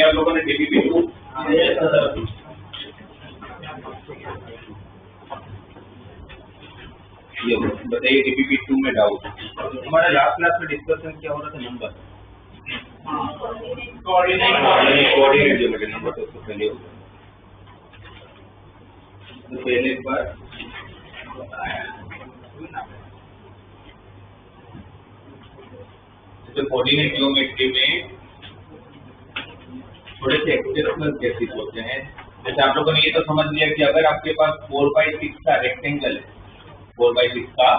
आप लोगों ने डीपीपी 2 ये बताइए डीपीपी 2 में डाउट। हमारा लास्ट क्लास में डिस्कशन क्या हो रहा था नंबर कोऑर्डिनेट ज्योमेट्री नंबर तो उसको पहले होगा, तो पहले पर तो कोऑर्डिनेट ज्योमेट्री में थोड़े से एक्सेप्शनल केसेस होते हैं। जैसे आप लोगों ने ये तो समझ लिया कि अगर आपके पास 4/6 का रेक्टेंगल है, 4/6 का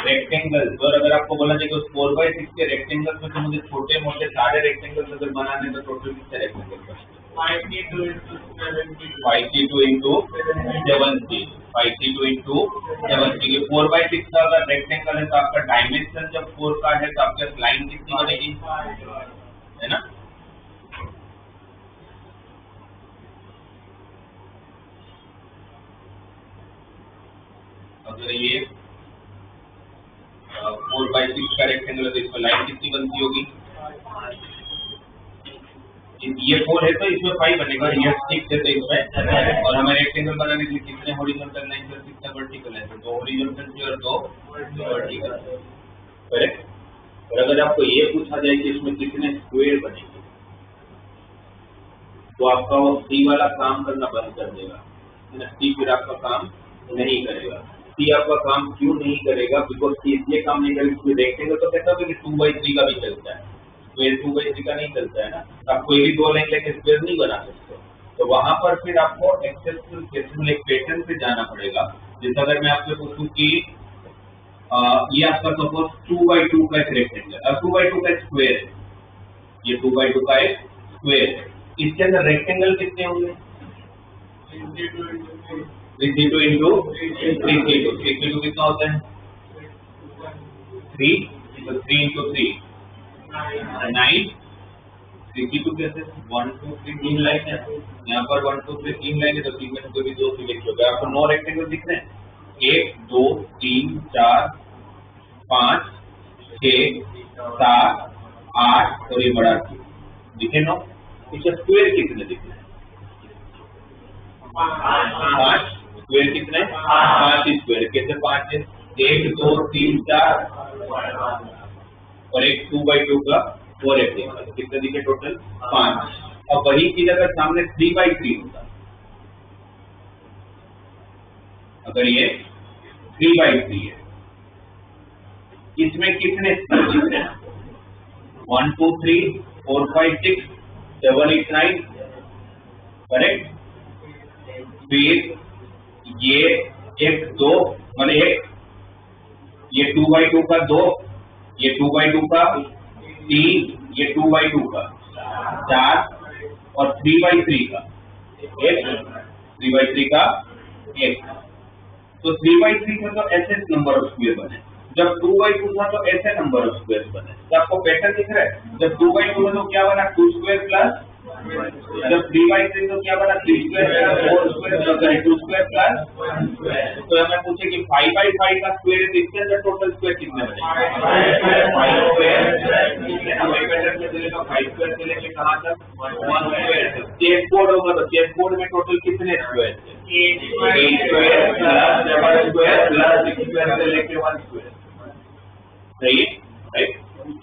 रेक्टेंगल, और अगर आपको बोला जाए कि उस 4/6 के रेक्टेंगल में तो मुझे छोटे मोटे सारे रेक्टेंगल अगर बनाने तो टोटल कितने रेक्टेंगल बचते? 5c2 into 7c, 5c2 into 7c। 4/6 का अगर रेक्टेंगल है तो आपका डायमेंशन जब 4 का है तो आपके लाइन कितनी बनेगी, है ना? अगर ये 4/6 का रेक्टेंगल है तो इसमें लाइन कितनी बनती होगी? ये 4 है तो इसमें 5 बनेगा, ये 6 है तो इसमें, और हमें रेक्टेंगल बनाने के लिए कितने हॉरिजॉन्टल लाइन और कितने वर्टिकल लाइन? तो हॉरिजॉन्टल और 2 वर्टिकल, करेक्ट। और अगर आपको ये पूछा जाए कि इसमें कितने स्क्वायर बनेंगे तो आपका वो सी वाला काम करना बंद कर देगा, सी फिर आपका काम नहीं करेगा। सी आपका काम क्यों नहीं करेगा? बिकॉज सी इसलिए काम नहीं करेगा, रेक्टेंगल तो कहता है कि 2/3 का भी चलता है, स्क्वायर 2/3 का नहीं चलता है ना, आप कोई भी 2 लाइन लेके स्क्वायर नहीं बना सकते। तो वहां पर फिर आपको एक्सेप्शनल केस में एक पैटर्न से जाना पड़ेगा। जैसे अगर मैं आपसे पूछूं कि ये आपका सपोज 2/2 का एक रेक्टेंगल, 2/2 का स्क्वायर है, ये 2/2 का एक स्क्वायर है, इसके अंदर रेक्टेंगल कितने होंगे? 3c2 into 3c2, 3c2 कितना होता है? 3, तो 3 into 3 9, 3c2 कैसे? 1 2 3 3 लाइन है, यहाँ पर 1 2 3 3 लाइन है, तो 3 में से कोई भी 2 सिलेक्ट होगा। आपको 9 रेक्टेंगल दिख रहे हैं, 1 2 3 4 5 6 7 8 और ये बड़ा दिखे 9। इसका स्क्वायर कितने दिख रहे हैं? 5। स्क्वायर कितने? 5 स्क्वायर। कैसे 5 है? 1 2 3 4 और एक 2/2 का 4 रेक्टेंगल, तो कितने दिखे टोटल? 5। अब वही चीज अगर सामने 3/3 होता, अगर ये 3/3 है, इसमें कितने स्क्वायर दिख रहे हैं? 1 2 3 4 5 6 7 8 9, करेक्ट। फिर ये 1 2 मतलब 1, ये 2/2 का 2, ये 2/2 का 3, ये 2/2 का 4 और 3/3 का 1, 3/3 का 1। तो 3/3 में तो ऐसे नंबर ऑफ स्क्वायर बने, जब 2/2 था तो ऐसे नंबर ऑफ स्क्वायर बने। तो आपको पैटर्न दिख रहा है, जब 2/2 था तो क्या बना? 2 स्क्वायर प्लस, जब 3/3 तो क्या बना? 3 square plus 4 square, 2 square plus. तो हमें पूछे कि 5/5 का स्क्वायर है तो इसके अंदर टोटल स्क्वायर कितने बने? 5 स्क्वायर। हमें पैटर्न में चलेगा 5 स्क्वायर से लेके कहां तक? 1 स्क्वायर। चेस बोर्ड होगा तो चेस बोर्ड में टोटल कितने स्क्वायर थे? 8 square plus 7 square plus 6 square से लेके 1 स्क्वायर। सही है, राइट।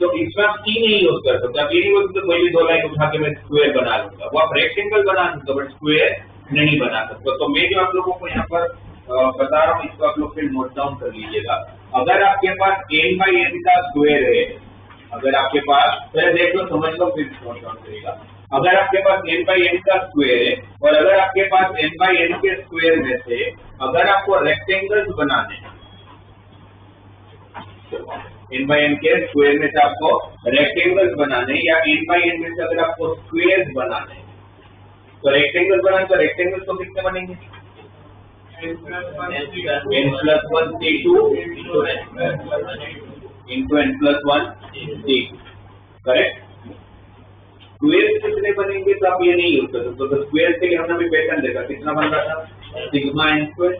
तो इसमें आप सी नहीं यूज कर सकते, आप ये नहीं बोल सकते कोई भी 2 लाइन उठा के मैं स्क्वायर बना लूंगा, वो आप रेक्टेंगल बना सकते बट स्क्वायर नहीं बना सकते। तो मैं जो आप लोगों को यहाँ पर बता रहा हूँ इसको आप लोग फिर नोट डाउन कर लीजिएगा। अगर आपके पास n/n का स्क्वायर है, अगर आपके पास, पहले देख लो समझ लो फिर नोट डाउन करेगा। अगर आपके पास n/n का स्क्वायर है और अगर आपके पास n/n के स्क्वायर में से अगर आपको रेक्टेंगल्स बनाने हैं, n/n के स्क्वायर में से आपको रेक्टेंगल्स बनाने या n/n में से अगर आपको स्क्वायर्स बनाने हैं, तो रेक्टेंगल बनाने तो रेक्टेंगल्स तो कितने बनेंगे? n+1 c2 into n+1 c2, correct. Square कितने बनेंगे तो आप ये नहीं यूज कर सकते। तो स्क्वायर के लिए हमने भी पैटर्न देखा, कितना बन रहा था? Sigma n²।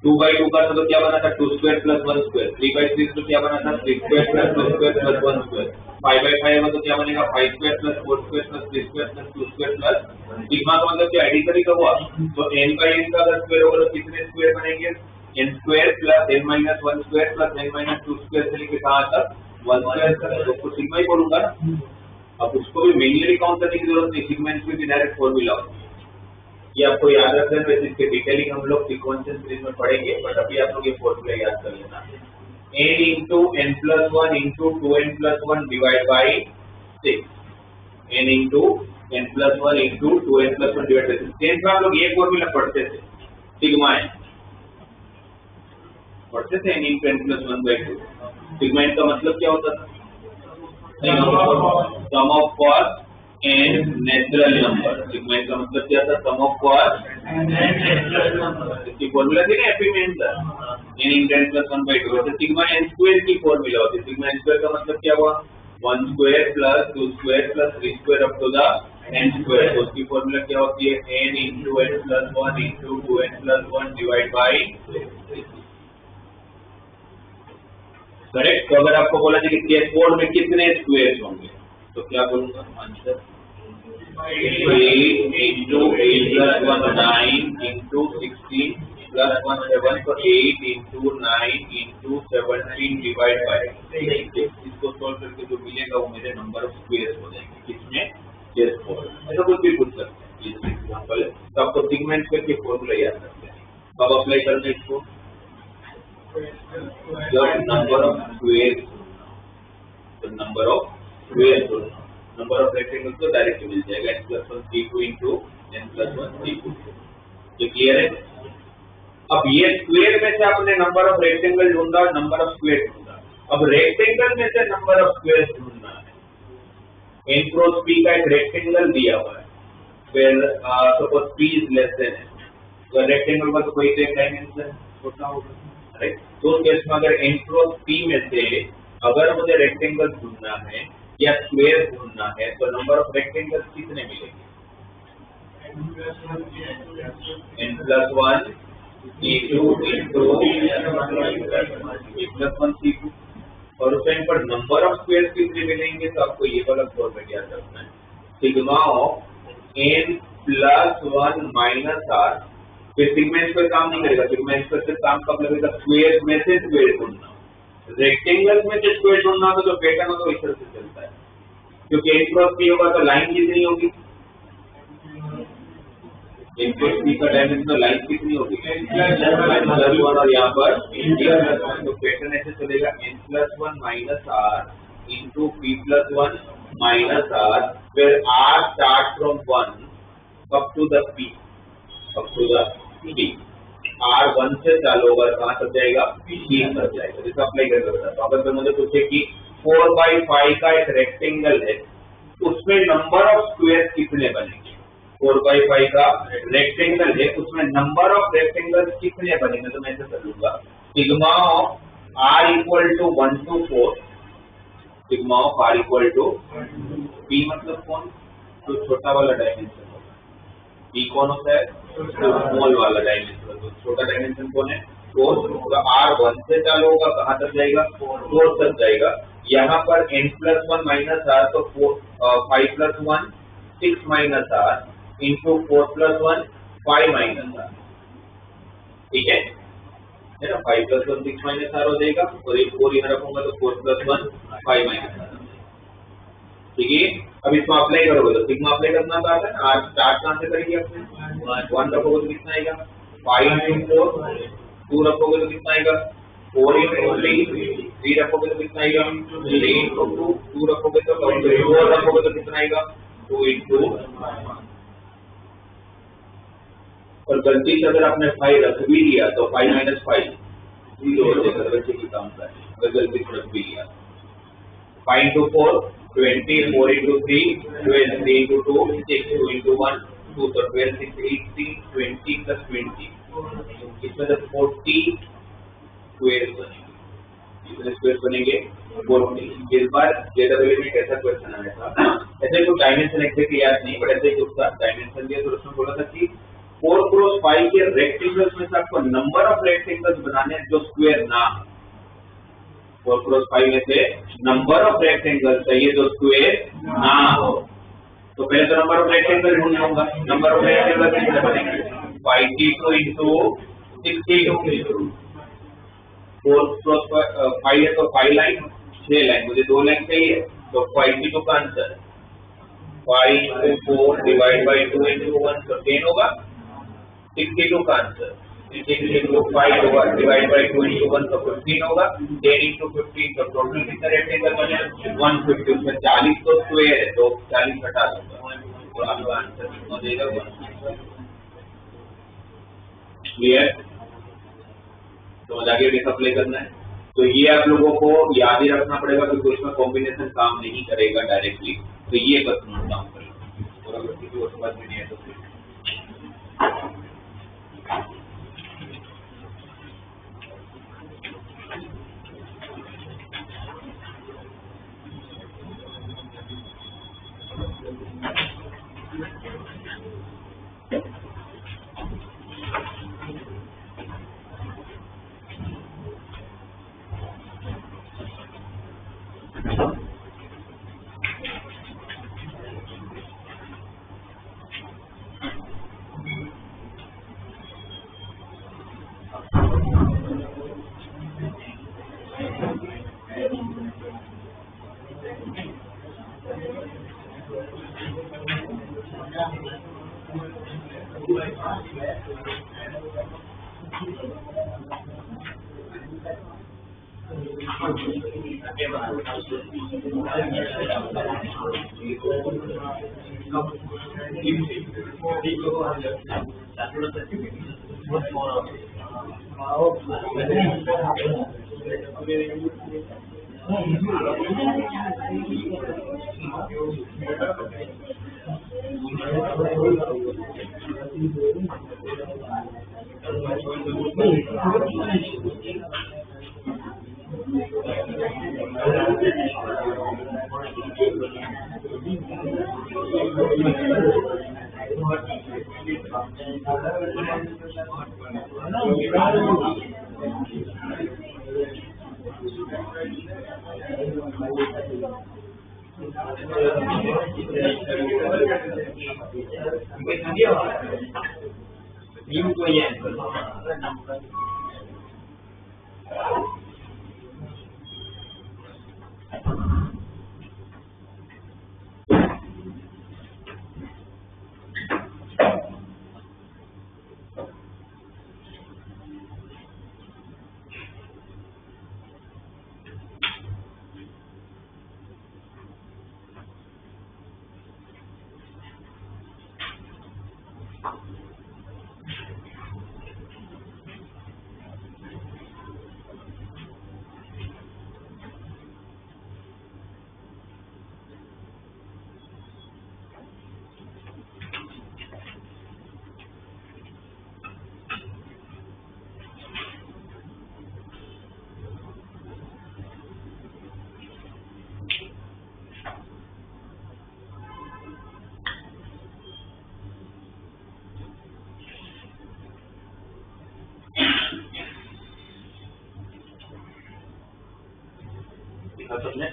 2/2 का तो क्या बना था? 2 स्क्वायर प्लस 1 स्क्वायर। 3/3 तो क्या बना था? 3 square plus 1 square plus 1 square. 5/5 होगा तो क्या बनेगा? 5 square plus 4 square plus 3 square plus 2 square plus sigma का मतलब क्या एडिशन का हुआ। तो n/n का अगर स्क्वायर होगा तो कितने स्क्वायर बनेंगे? n² plus n-1 square plus n-2 square से लेके कहां तक? 1 स्क्वायर तो सिग्मा ही बोलूंगा ना। अब उसको भी मैन्युअली काउंट करने की जरूरत नहीं, सिग्मा एन स्क्वायर की डायरेक्ट फॉर्मूला होती है। ये आपको याद रखना है, वैसे इसके डिटेलिंग हम लोग सीक्वेंशियल सीरीज में पढ़ेंगे, बट अभी आप लोग ये फॉर्मूला याद कर लेना। n into n plus 1 into 2n plus 1 divided by 6, n into n plus 1 into 2n plus 1 divided by 6। Tenth में हम लोग ये फॉर्मूला पढ़ते थे, सिग्मा n पढ़ते थे, n into n plus 1 by 2। Sigma n का मतलब क्या होता था? Sum of cos n natural number. Sigma n का मतलब क्या था? Sum of cos n natural number. इसकी फॉर्मूला थी ना एफी में n into n plus 1 by 2। तो सिग्मा n स्क्वायर की फॉर्मूला होती है। सिग्मा n स्क्वायर का मतलब क्या हुआ? 1 square plus 2 square plus 3 square up to the n square. तो उसकी फॉर्मूला क्या होती है? n into n plus 1 into 2n plus 1 divided by 6। Correct. तो अगर आपको बोला जाए कि केस 4 में कितने स्क्वायर होंगे तो क्या बोलूंगा answer? 8 into 8 plus 1 9 into 16 plus 1 7। तो 8 into 9 into 17 divided by 6। इसको सॉल्व करके जो मिलेगा वो मेरे नंबर ऑफ स्क्वायर्स हो जाएंगे। किसमें? केस 4। ऐसा कुछ भी पूछ सकते हैं, ये एग्जांपल है। तो आपको सिग्मा n स्क्वायर की फॉर्मूला याद रखते हैं। कब अप्लाई करना है इसको? जब नंबर ऑफ स्क्वायर, तो number of square, number of rectangle तो डायरेक्ट मिल जाएगा, n plus 1 c2 into n plus 1 c2। ये क्लियर है? अब ये स्क्वायर में से आपने नंबर ऑफ रेक्टेंगल ढूंढा, नंबर ऑफ स्क्वायर ढूंढा। अब रेक्टेंगल में से नंबर ऑफ स्क्वायर ढूंढना है। n क्रॉस p का एक रेक्टेंगल दिया हुआ है, फिर suppose p is less than n, तो रेक्टेंगल का तो कोई एक डायमेंशन छोटा होगा, राइट। तो केस में अगर n क्रॉस p में से अगर मुझे रेक्टेंगल ढूंढना है या स्क्वायर ढूंढना है तो नंबर ऑफ रेक्टेंगल कितने मिलेंगे? n plus 1 c2 into n plus 1 c2। और उस टाइम पर नंबर ऑफ स्क्वायर कितने मिलेंगे तो आपको ये वाला फॉर्मूला याद रखना है, sigma of n plus 1 minus r। फिर सिग्मा n पर काम नहीं करेगा, सिग्मा n पर काम कब लगेगा? स्क्वायर में से स्क्वायर ढूंढना। रेक्टेंगल में से स्क्वायर ढूंढना तो जो पैटर्न हो तो इस तरह से चलता है, क्योंकि n क्रॉस p होगा तो लाइन कितनी होगी? n क्रॉस p का डायमेंशन लाइन कितनी होगी? n+1 और यहाँ पर n+1। तो पैटर्न ऐसे चलेगा n+1 minus r into p+1 minus r, where r start from 1 up to the p, up to the p। r 1 से चालू होगा, कहाँ तक जाएगा? p तक जाएगा। जैसे अप्लाई कर सकता है। तो अगर मुझे पूछे कि 4/5 का एक रेक्टेंगल है, उसमें नंबर ऑफ स्क्वायर कितने बनेंगे? 4/5 का रेक्टेंगल है, उसमें नंबर ऑफ रेक्टेंगल कितने बनेंगे? तो मैं ऐसे कर लूंगा, sigma of r equal to 1 to 4, sigma of r equal to p मतलब कौन? तो छोटा वाला डायमेंशन होगा। p कौन होता है? तो स्मॉल वाला डायमेंशन। तो छोटा डायमेंशन कौन है? 4। तो r 1 से चालू होगा, कहाँ तक जाएगा? 4 तक जाएगा। यहाँ पर n+1 minus r, तो 5 plus 1 6 minus r into 4 plus 1 5 minus r। ठीक है ना? 5 plus 1 6 minus r हो जाएगा, और एक 4 यहाँ रखूंगा तो 4 plus 1 5 minus r। ठीक है। अब इसको अप्लाई करोगे तो सिग्मा अप्लाई करना तो आता है ना। आज स्टार्ट कहाँ से करेंगे? अपने 1 रखोगे तो कितना आएगा? 5 into 4। 2 रखोगे तो कितना आएगा? 4 into 3। 3 रखोगे तो कितना आएगा? 3 into 2। 2 रखोगे तो 4 रखोगे तो कितना आएगा? 2 into 1। और गलती से अगर आपने 5 रख भी लिया तो 5 minus 5 0 हो जाएगा। बच्चे की काम का है, अगर गलती से रख भी लिया। 5 into 4 20, 4 into 3 12, 3 into 2 6, 2 into 1 2, तो 12 6 18 20 plus 20, इसमें से 40 स्क्वायर बनेंगे। कितने स्क्वायर बनेंगे? 40। इस बार जेडब्ल्यू में कैसा क्वेश्चन आया था, ऐसे कोई डायमेंशन एग्जैक्टली याद नहीं, बट ऐसे ही उसका डायमेंशन दिया तो उसमें बोला था कि 4 क्रॉस 5 के रेक्टेंगल्स में से आपको नंबर ऑफ रेक्टेंगल्स बनाने हैं जो स्क्वायर ना हो। 4 क्रॉस 5 में से नंबर ऑफ रेक्टेंगल चाहिए जो स्क्वायर ना हो। तो पहले तो नंबर ऑफ रेक्टेंगल ढूंढ लूंगा। नंबर ऑफ रेक्टेंगल कितने बनेंगे? 52 into 62। 4 क्रॉस 5 है तो 5 लाइन, 6 लाइन, मुझे 2 लाइन चाहिए तो 52 का answer 5 into 4 divide by 2 into 1 तो 10 होगा। 62 का आंसर 6 into 5 होगा डिवाइड बाई 2 into 1 तो 15 होगा। 10 into 15 तो टोटल कितना रेक्टेंगल बने 150, उसमें 40 तो स्क्वायर है तो 40 हटा दूंगा तो आपका आंसर कितना देगा 150। क्लियर? तो आगे कैसे अप्लाई करना है तो ये आप लोगों को याद ही रखना पड़ेगा क्योंकि उसमें कॉम्बिनेशन काम नहीं करेगा डायरेक्टली, तो ये बस नोट डाउन करेगा और अगर किसी और बात में नहीं है तो फिर सबने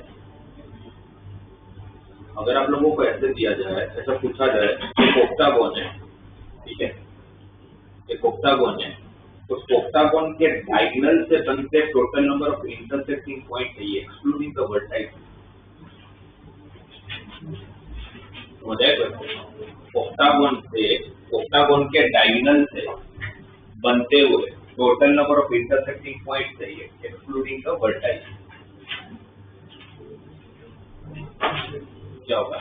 अगर आप लोगों को ऐसे दिया जाए, ऐसा पूछा जाए एक ऑक्टागोन है, ठीक है, एक ऑक्टागोन है तो ऑक्टागोन के डायगोनल से बनते total number of intersecting point है एक्सक्लूडिंग द वर्टेक्स। ऑक्टागोन के डायगोनल से बनते हुए total number of intersecting point है एक्सक्लूडिंग द वर्टेक्स। क्या होगा?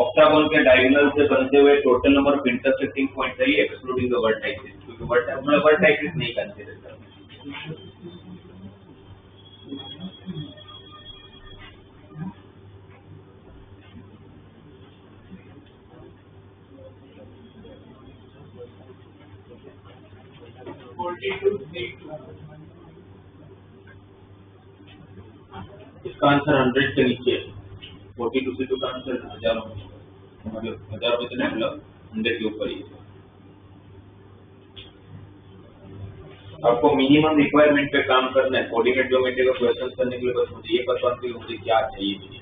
ऑक्टागोन के डायगोनल से बनते हुए total number of intersecting point है एक्सक्लूडिंग द वर्टेक्स, क्योंकि वर्टेक्स नहीं कंसीडर करते। इसका आंसर 100 के नीचे 42 से का आंसर 1000 मतलब 1000 में तो नहीं मतलब 100 के ऊपर ही। आपको मिनिमम रिक्वायरमेंट पे काम करना है। कोऑर्डिनेट ज्योमेट्री का क्वेश्चन करने के लिए बस मुझे ये पता होना मुझे क्या चाहिए मिनिमम।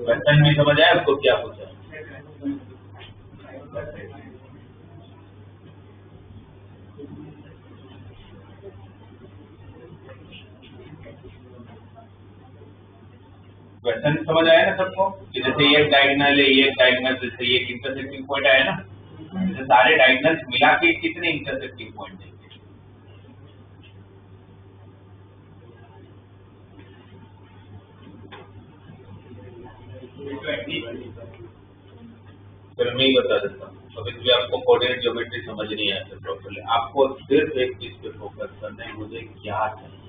क्वेश्चन भी समझ आया आपको क्या पूछा? क्वेश्चन समझ आया ना सबको कि जैसे ये डायगोनल है, ये डायगोनल, जैसे ये इंटरसेक्टिंग पॉइंट आया ना, जैसे सारे डायगोनल्स मिला के कितने इंटरसेक्टिंग पॉइंट देंगे? फिर मैं ही बता देता हूँ। अभी भी आपको कोऑर्डिनेट ज्योमेट्री समझ नहीं आया प्रॉपर्ली, आपको सिर्फ एक चीज पे फोकस करना है, मुझे क्या चाहिए।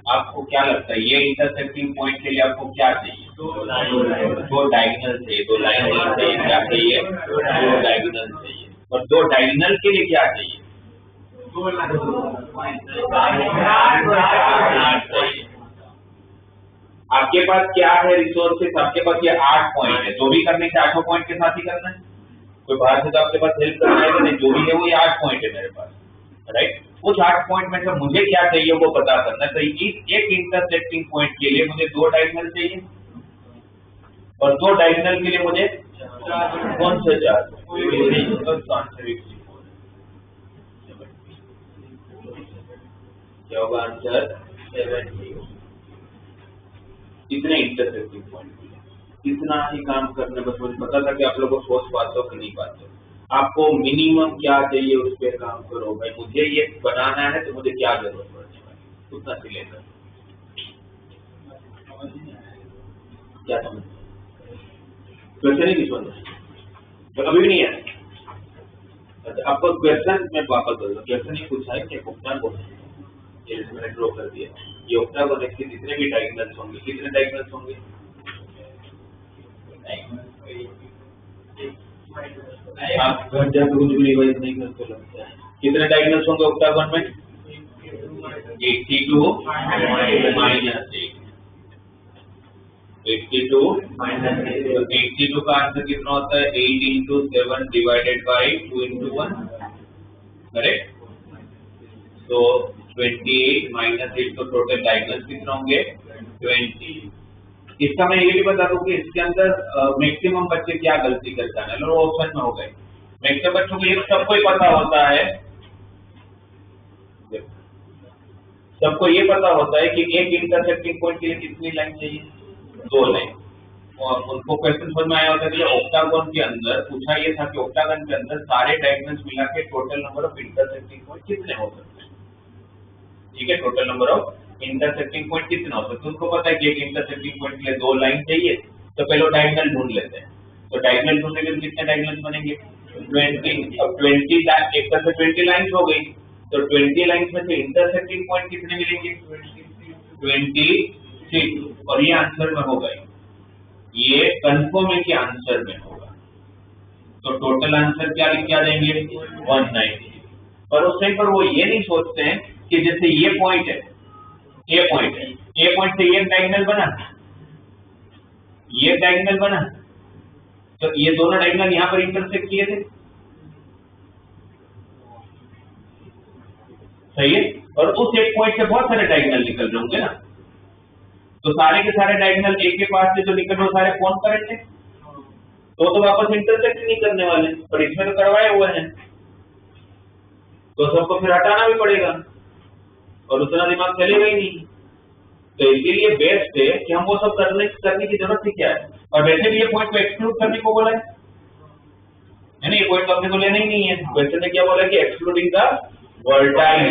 आपको क्या लगता है ये इंटरसेक्टिंग पॉइंट के लिए आपको क्या चाहिए? दो डायगोनल चाहिए, दो लाइन चाहिए, क्या चाहिए? दो डायगोनल चाहिए। और दो डायगोनल के लिए क्या चाहिए? चाहिए। आपके पास क्या है रिसोर्सेस? आपके पास ये 8 पॉइंट है, जो भी करने से 8 पॉइंट के साथ ही करना है। कोई बाहर से तो आपके पास हेल्प करना है नहीं, जो भी है वो ये 8 पॉइंट है मेरे पास, राइट। उस 8 पॉइंट में से मुझे क्या चाहिए वो पता करना है। तो इस एक इंटरसेक्टिंग पॉइंट के लिए मुझे दो डायगोनल चाहिए, और दो डायगोनल के लिए मुझे कौन से 4? क्या होगा आंसर? 70। इतने इंटरसेक्टिंग पॉइंट के लिए इतना ही काम करने, बस मुझे पता था कि आप लोग सोच पाते हो कि नहीं पाते हो। आपको मिनिमम क्या चाहिए उस पर काम करो भाई। मुझे ये बनाना है तो मुझे क्या जरूरत पड़ने वाली, उतना सी लेकर क्या समझ क्वेश्चन ही नहीं समझ तो अभी भी नहीं है। अच्छा, आपको क्वेश्चन में वापस बोलूंगा, क्वेश्चन ही पूछा है कि ऑक्टागोन, ये मैंने ड्रॉ कर दिया। ये ऑक्टागोन के जितने भी डायगोनल्स होंगे, कितने डायगोनल्स होंगे? आप घर जाकर कुछ भी रिवाइज नहीं करते लगता है। कितने डायगोनल्स होंगे ऑक्टागोन में? 82 माइनस 82 तो 82 का आंसर कितना होता है? 8 into 7 divided by 2 into 1, correct. तो 28 माइनस 8 तो टोटल डायगोनल्स कितना होंगे? 20। इसका मैं ये भी बता दूं कि इसके अंदर मैक्सिमम बच्चे क्या गलती करते हैं, और ऑप्शन में हो गए। मैक्सिमम बच्चों को ये सबको ही पता होता है, सबको ये पता होता है कि एक इंटरसेक्टिंग पॉइंट के लिए कितनी लाइन चाहिए? 2 लाइन। और उनको क्वेश्चन समझ में आया होता है कि ऑक्टागोन के अंदर पूछा ये था कि ऑक्टागोन के अंदर सारे डायगोनल्स मिला के total number of intersecting point कितने हो सकते हैं। ठीक है, total number of intersecting point कितना हो सकता है। उनको पता है कि एक इंटरसेक्टिंग पॉइंट के लिए 2 लाइन चाहिए, तो पहले डायगोनल ढूंढ लेते हैं। तो डायगोनल ढूंढने के लिए कितने डायगोनल्स बनेंगे? 20। अब 20 एक तरह से 20 लाइन्स हो गई, तो 20 लाइन्स में से इंटरसेक्टिंग पॉइंट कितने मिलेंगे? 26। और ये आंसर में होगा, ये कंफर्म है कि आंसर में होगा। तो टोटल आंसर क्या लिख के देंगे? 190। पर उस टाइम पर वो ये नहीं सोचते हैं कि जैसे ये पॉइंट है, ए पॉइंट है, ए पॉइंट से ये डायगोनल बना, ये डायगोनल बना, तो ये दोनों डायगोनल यहां पर इंटरसेक्ट किए थे, सही है। और उस एक पॉइंट से बहुत सारे डायगोनल निकल रहे होंगे ना, तो सारे के सारे डायगोनल एक के पास से जो निकल रहे सारे कौन करेंगे? तो वापस इंटरसेक्ट नहीं करने वाले, पर इसमें तो करवाए हुए हैं, तो सबको फिर हटाना भी पड़ेगा और उतना दिमाग चलेगा ही नहीं। तो इसीलिए बेस्ट है कि हम वो सब करने की जरूरत ही क्या है। और वैसे भी ये पॉइंट को एक्सक्लूड करने को बोला है ना, ये पॉइंट अपने को लेना ही नहीं है। वैसे ने क्या बोला कि एक्सक्लूडिंग द वर्टाइल।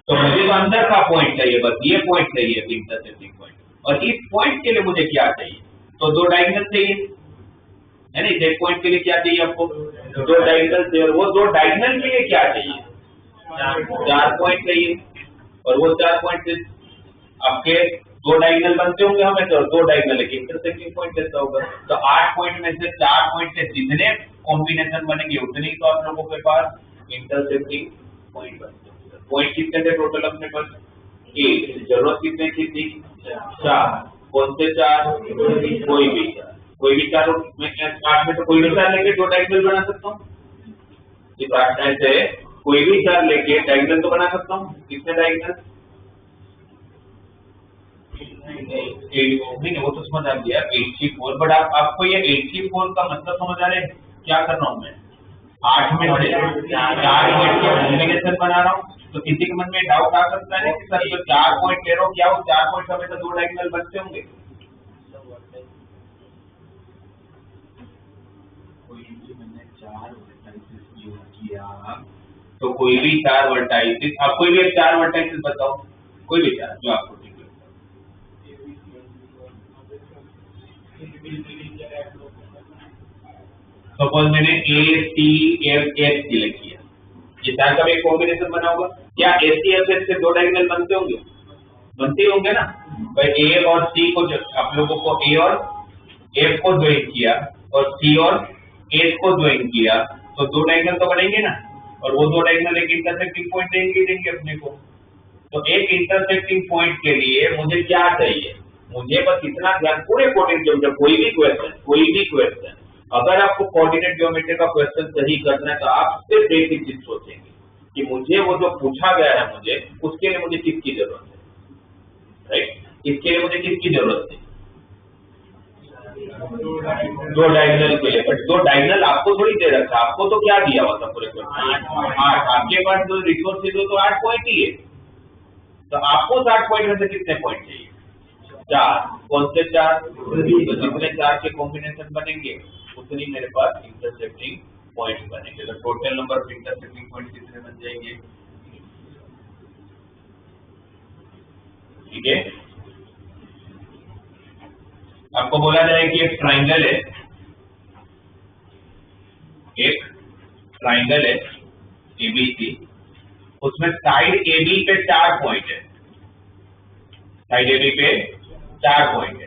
तो मुझे तो अंदर का पॉइंट चाहिए, बस ये पॉइंट चाहिए इंटरसेक्टिंग पॉइंट। और इस पॉइंट के लिए मुझे क्या चाहिए, तो दो डायगोनल चाहिए, है ना। इस पॉइंट के लिए क्या चाहिए आपको, दो डायगोनल चाहिए, और वो दो डायगोनल के लिए क्या चाहिए, 4 पॉइंट चाहिए, और वो 4 पॉइंट आपके दो डायगोनल बनते होंगे हमें, तो दो डायगोनल एक इंटरसेक्टिंग पॉइंट देता होगा, तो 8 पॉइंट में से 4 पॉइंट के जितने कॉम्बिनेशन बनेंगे उतने ही तो आप लोगों के पास इंटरसेक्टिंग पॉइंट बनते हैं। पॉइंट कितने थे टोटल अपने पास, 1, जरूरत कितने की थी, 4, कौन से 4, कोई भी 4, कोई भी 4 में 8 में तो कोई भी 4 लेके दो डायगोनल बना सकता हूँ, इस 8 में से कोई भी 4 लेके डायगोनल तो बना सकता हूँ, कितने डायगोनल, नहीं वो तो समझ आ गया 84, बट आपको ये 84 का मतलब समझ आ रहा है क्या कर रहा हूँ मैं, 8 में से 4 पॉइंट का कॉम्बिनेशन बना रहा हूँ, तो किसी के मन में डाउट आ सकता है कि सर जो 4 पॉइंट ले रहा हूँ क्या वो 4 पॉइंट हमें तो दो डायगोनल बनते होंगे, कोई भी मैंने 4 वर्टाइसिस यूज किया, तो कोई भी 4 वर्टाइसिस, आप कोई भी 4 वर्टाइसिस बताओ, कोई भी 4 जो आपको ठीक लगता है। सपोज मैंने A C F H select किया, ये 4 का एक कॉम्बिनेशन बना होगा, क्या A C F H से दो डायगोनल बनते होंगे, बनते होंगे ना भाई। A और C को आप लोगों को A और F को ज्वाइन किया और C और H को ज्वाइन किया, तो दो डायगोनल तो बनेंगे ना, और वो दो डायगोनल एक इंटरसेक्टिंग पॉइंट देंगे अपने को, तो एक इंटरसेक्टिंग पॉइंट के लिए मुझे क्या चाहिए, मुझे बस इतना ध्यान, पूरे कोऑर्डिनेट ज्योमेट्री कोई भी क्वेश्चन अगर आपको कोऑर्डिनेट ज्योमेट्री का क्वेश्चन सही करना है तो आप सिर्फ बेसिक चीज सोचेंगे कि मुझे वो जो पूछा गया है मुझे उसके लिए मुझे किसकी जरूरत है, राइट, इसके लिए मुझे किसकी जरूरत है, दो डायगोनल के लिए, बट दो डायगोनल आपको थोड़ी दे रखा है, आपको तो क्या दिया हुआ था पूरे क्वेश्चन, 8, आपके पास जो रिसोर्सेज हो तो 8 पॉइंट ही है, तो आपको 60 पॉइंट में से कितने पॉइंट चाहिए, 4, कौन से 4, तो जितने 4 के कॉम्बिनेशन बनेंगे उतनी मेरे पास इंटरसेक्टिंग पॉइंट बनेंगे, तो total number of intersecting point कितने बन जाएंगे, ठीक है। आपको बोला जाए कि एक ट्राइंगल है, एक ट्राइंगल है ABC, उसमें साइड AB पे 4 पॉइंट है, साइड AB पे 4 पॉइंट है,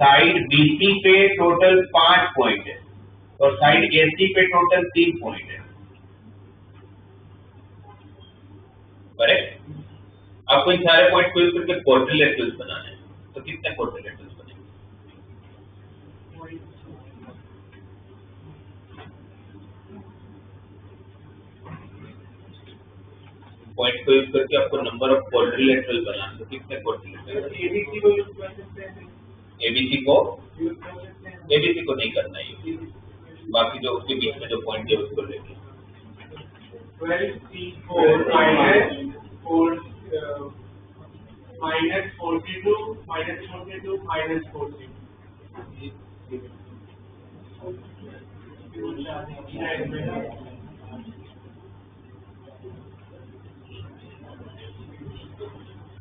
साइड BC पे टोटल 5 पॉइंट है, और साइड AC पे टोटल 3 पॉइंट है, करेक्ट। आपको इन सारे पॉइंट को यूज करके क्वाड्रिलेटरल्स बनाना है, तो कितने क्वाड्रिलेटरल्स बनेंगे, पॉइंट को यूज करके आपको नंबर ऑफ क्वाड्रिलेटरल बनाना, तो कितने क्वाड्रिलेटरल, ABC को नहीं करना है, बाकी जो उसके बीच में जो पॉइंट है उसको लेके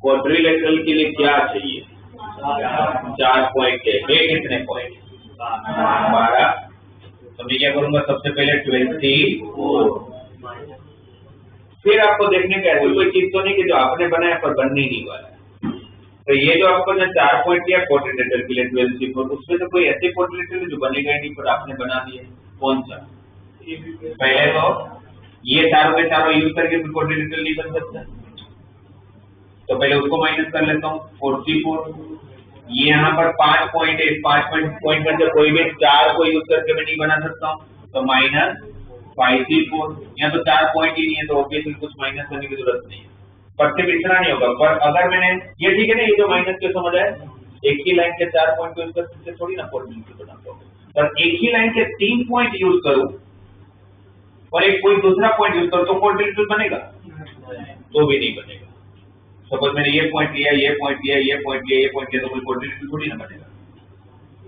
क्वाड्रिलेटरल के लिए क्या चाहिए, 4 पॉइंट है, ये कितने पॉइंट, 12, तो मैं क्या करूंगा सबसे पहले 24, फिर आपको देखने का है कोई चीज तो नहीं कि जो आपने बनाया पर बनने ही नहीं वाला है, तो ये जो आपको ने 4 पॉइंट दिया क्वाड्रिलेटरल के लिए 12 उसमें तो कोई ऐसे क्वाड्रिलेटरल जो बनेगा ही नहीं पर आपने बना दिए, कौन सा, पहले तो ये चारों के चारों यूज करके क्वाड्रिलेटरल नहीं बन सकता, तो पहले उसको माइनस कर लेता हूँ 44, ये यहाँ पर 5 पॉइंट है, 5 पॉइंट में से कोई भी 4 को यूज करके मैं नहीं बना सकता हूँ, तो -54, यहाँ तो 4 पॉइंट ही नहीं है तो ऑब्वियसली कुछ माइनस करने की जरूरत नहीं है, पर सिर्फ इतना नहीं होगा, पर अगर मैंने ये ठीक है ना, ये जो माइनस के समझ आए, एक ही लाइन के 4 पॉइंट को यूज करके थोड़ी ना क्वाड्रिलेटरल बनाता हूँ, पर एक ही लाइन के 3 पॉइंट यूज करूँ और एक कोई दूसरा पॉइंट यूज करूँ तो क्वाड्रिलेटरल बनेगा, तो भी नहीं बनेगा। सपोज मैंने ये पॉइंट लिया, ये पॉइंट लिया, ये पॉइंट लिया, ये पॉइंट लिया, तो कोई क्वाड्रिलेटरल थोड़ी ना बनेगा,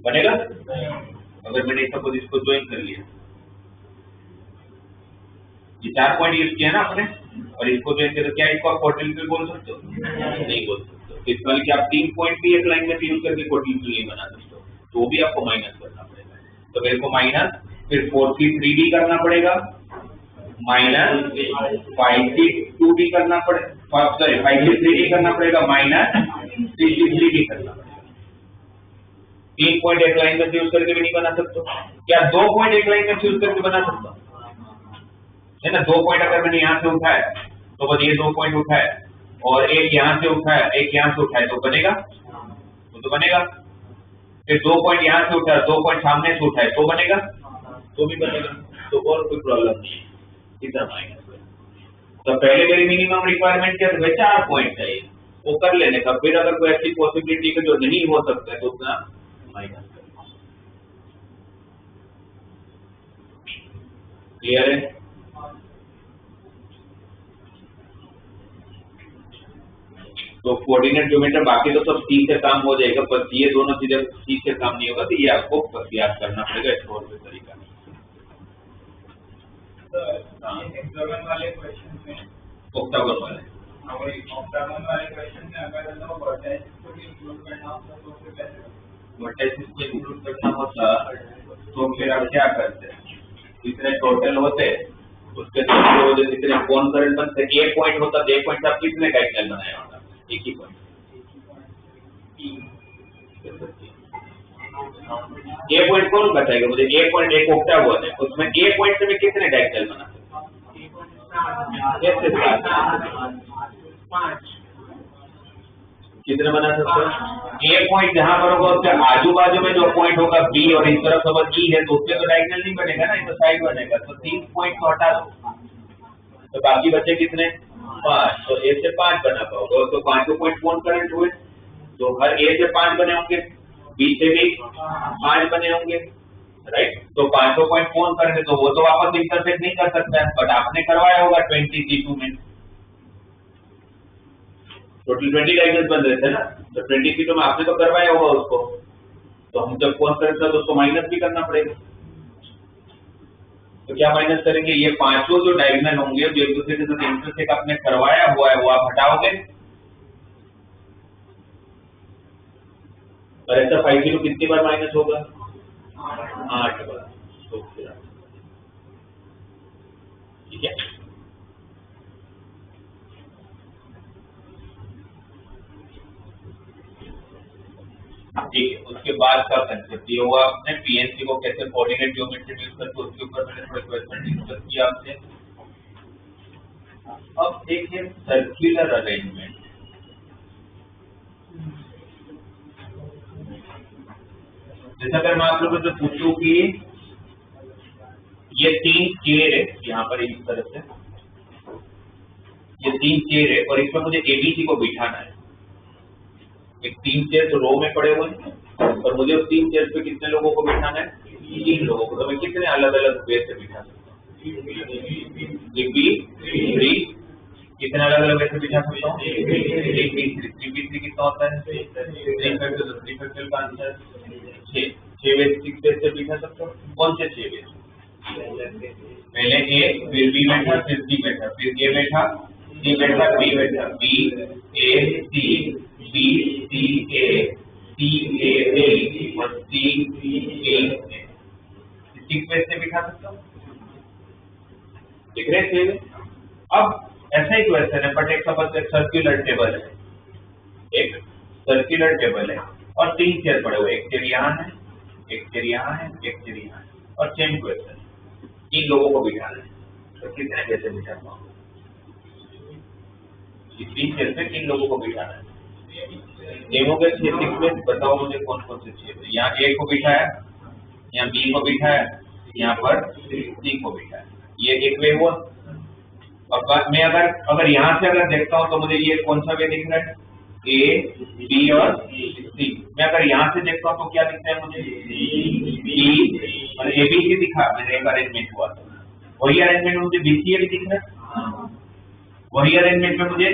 बनेगा अगर मैंने सपोज इसको ज्वाइन कर लिया, ये 4 पॉइंट यूज किया ना आपने और इसको ज्वाइन किया, तो क्या इसको आप क्वाड्रिलेटरल बोल सकते हो, नहीं बोल सकते, इस वाले की आप 3 पॉइंट भी एक लाइन में यूज करके कोटिंग नहीं बना सकते हो, तो भी आपको माइनस करना पड़ेगा। तो मेरे को माइनस फिर 4C3D करना पड़ेगा, माइनस 5C2D करना पड़ेगा, सॉरी 5C3D करना पड़ेगा, माइनस 3C3D करना पड़ेगा। 3 पॉइंट एक लाइन में यूज करके भी नहीं बना सकते। क्या 2 पॉइंट एक लाइन में यूज करके बना सकता हूँ? है ना, 2 पॉइंट अगर मैंने यहाँ से उठाया तो बस ये 2 पॉइंट उठाए और एक यहाँ से उठाया एक यहाँ से उठाए तो बनेगा, तो बनेगा। फिर 2 पॉइंट यहाँ से उठाया 2 पॉइंट सामने से उठाए तो बनेगा, तो भी बनेगा। तो और कोई प्रॉब्लम नहीं है, इतना माइनस। तो पहले मेरी मिनिमम रिक्वायरमेंट क्या था, 4 पॉइंट चाहिए, वो कर लेने का। फिर अगर कोई ऐसी पॉसिबिलिटी है जो नहीं हो सकता है तो उतना माइनस कर। क्लियर है? तो कोऑर्डिनेट ज्योमेट्री बाकी तो सब सी से काम हो जाएगा, पर ये दोनों चीजें सी से काम नहीं होगा, तो ये आपको बस याद करना पड़ेगा एक और भी तरीका। हेक्सागन वाले क्वेश्चन में, ऑक्टागन वाले ऑक्टागन वाले क्वेश्चन में अगर हम वर्टेक्स को इंक्लूड करना होता तो फिर कैसे? वर्टेक्स को इंक्लूड करना होता तो फिर आप क्या करते, जितने टोटल होते उसके दूसरे जितने कौन करंट बनते, एक पॉइंट होता, एक पॉइंट आप कितने डायगोनल बनाया होता? एक ही पॉइंट। एक पॉइंट कौन बताएगा मुझे? एक पॉइंट एक ऑक्टागन है, उसमें एक पॉइंट से मैं कितने डायगोनल बना सकता हूँ? कितने बना सकते हो? एक पॉइंट जहां पर होगा उसके आजू बाजू में जो पॉइंट होगा बी और इस तरफ समझ ई है तो उसके तो डायगोनल नहीं बनेगा ना, तो साइड बनेगा। तो 3 पॉइंट को हटा दो तो बाकी बचे कितने? 5। तो ए से 5 बना पाओगे, तो 5 पॉइंट कौन करंट हुए? तो हर ए से 5 बने होंगे, बी से भी 5 बने होंगे, राइट। तो 5 पॉइंट कौन करेंगे, तो वो तो वापस इंटरसेक्ट नहीं कर सकता है, बट आपने करवाया होगा 20C2 में टोटल 20 डायगोनल बन रहे थे ना, तो 20C2 में आपने तो करवाया होगा उसको, तो हम जब कौन करेंगे तो उसको माइनस भी करना पड़ेगा। तो क्या माइनस करेंगे? ये 5 जो डायगोनल होंगे जो एक दूसरे के साथ इंटरसेक्ट आपने करवाया हुआ है वो आप हटाओगे, और ऐसा 5 कितनी बार माइनस होगा? 8 बार। तो ठीक है, ठीक है। उसके बाद का कंसेप्ट ये हुआ आपने पीएनसी को कैसे कोऑर्डिनेट ज्योमेट्री यूज करके, उसके ऊपर मैंने थोड़ा क्वेश्चन डिस्कस किया आपसे। अब एक है सर्कुलर अरेंजमेंट। जैसा अगर मैं आप लोगों से पूछूं कि ये 3 चेयर है, यहाँ पर इस तरह से ये 3 चेयर है और इसमें मुझे एबीसी को बिठाना है। एक 3 चेयर तो रो में पड़े हुए हैं और मुझे उस 3 चेयर पे कितने लोगों को बिठाना है? 3 लोगों को। तो मैं कितने अलग अलग वे से बिठा सकता हूँ? कितने अलग अलग वे से बिठा सकता हूँ? 3B3 कितना होता है? 3 फैक्टोरियल का आंसर 6 वे 6 वे से बिठा सकता हूँ। कौन से 6 वे? पहले ए, फिर बी बैठा, फिर सी बैठा, फिर ए बैठा, सी बैठा, बी बैठा, B A C, B C A, C A B और सी ए। 6 वे से बिठा सकता हूँ, दिख रहे हैं? अब ऐसा ही क्वेश्चन है, बट एक सपोज एक सर्कुलर टेबल है, एक सर्कुलर टेबल है और 3 चेयर पड़े हुए, एक चेयर यहाँ है, एक चेयर यहाँ है, एक चेयर यहाँ है, और सेम क्वेश्चन 3 लोगों को बिठाना है, तो कितने कैसे बिठा पाऊंगा? 3 चेयर पे 3 लोगों को बिठाना है। हो गए 6 में, बताओ मुझे कौन कौन से 6? यहाँ ए को बिठाया, यहाँ बी को बिठाया, यहाँ पर सी को बिठाया, ये एक वे हुआ। और मैं अगर यहाँ से अगर देखता हूँ तो मुझे ये कौन सा वे दिख रहा है? ए, बी और सी। मैं अगर यहाँ से देखता हूँ तो क्या दिखता है मुझे? बी और ए बी सी दिखा, मेरे एक अरेंजमेंट हुआ था। वही अरेंजमेंट में मुझे बी सी ए भी दिख रहा है, वही अरेंजमेंट में मुझे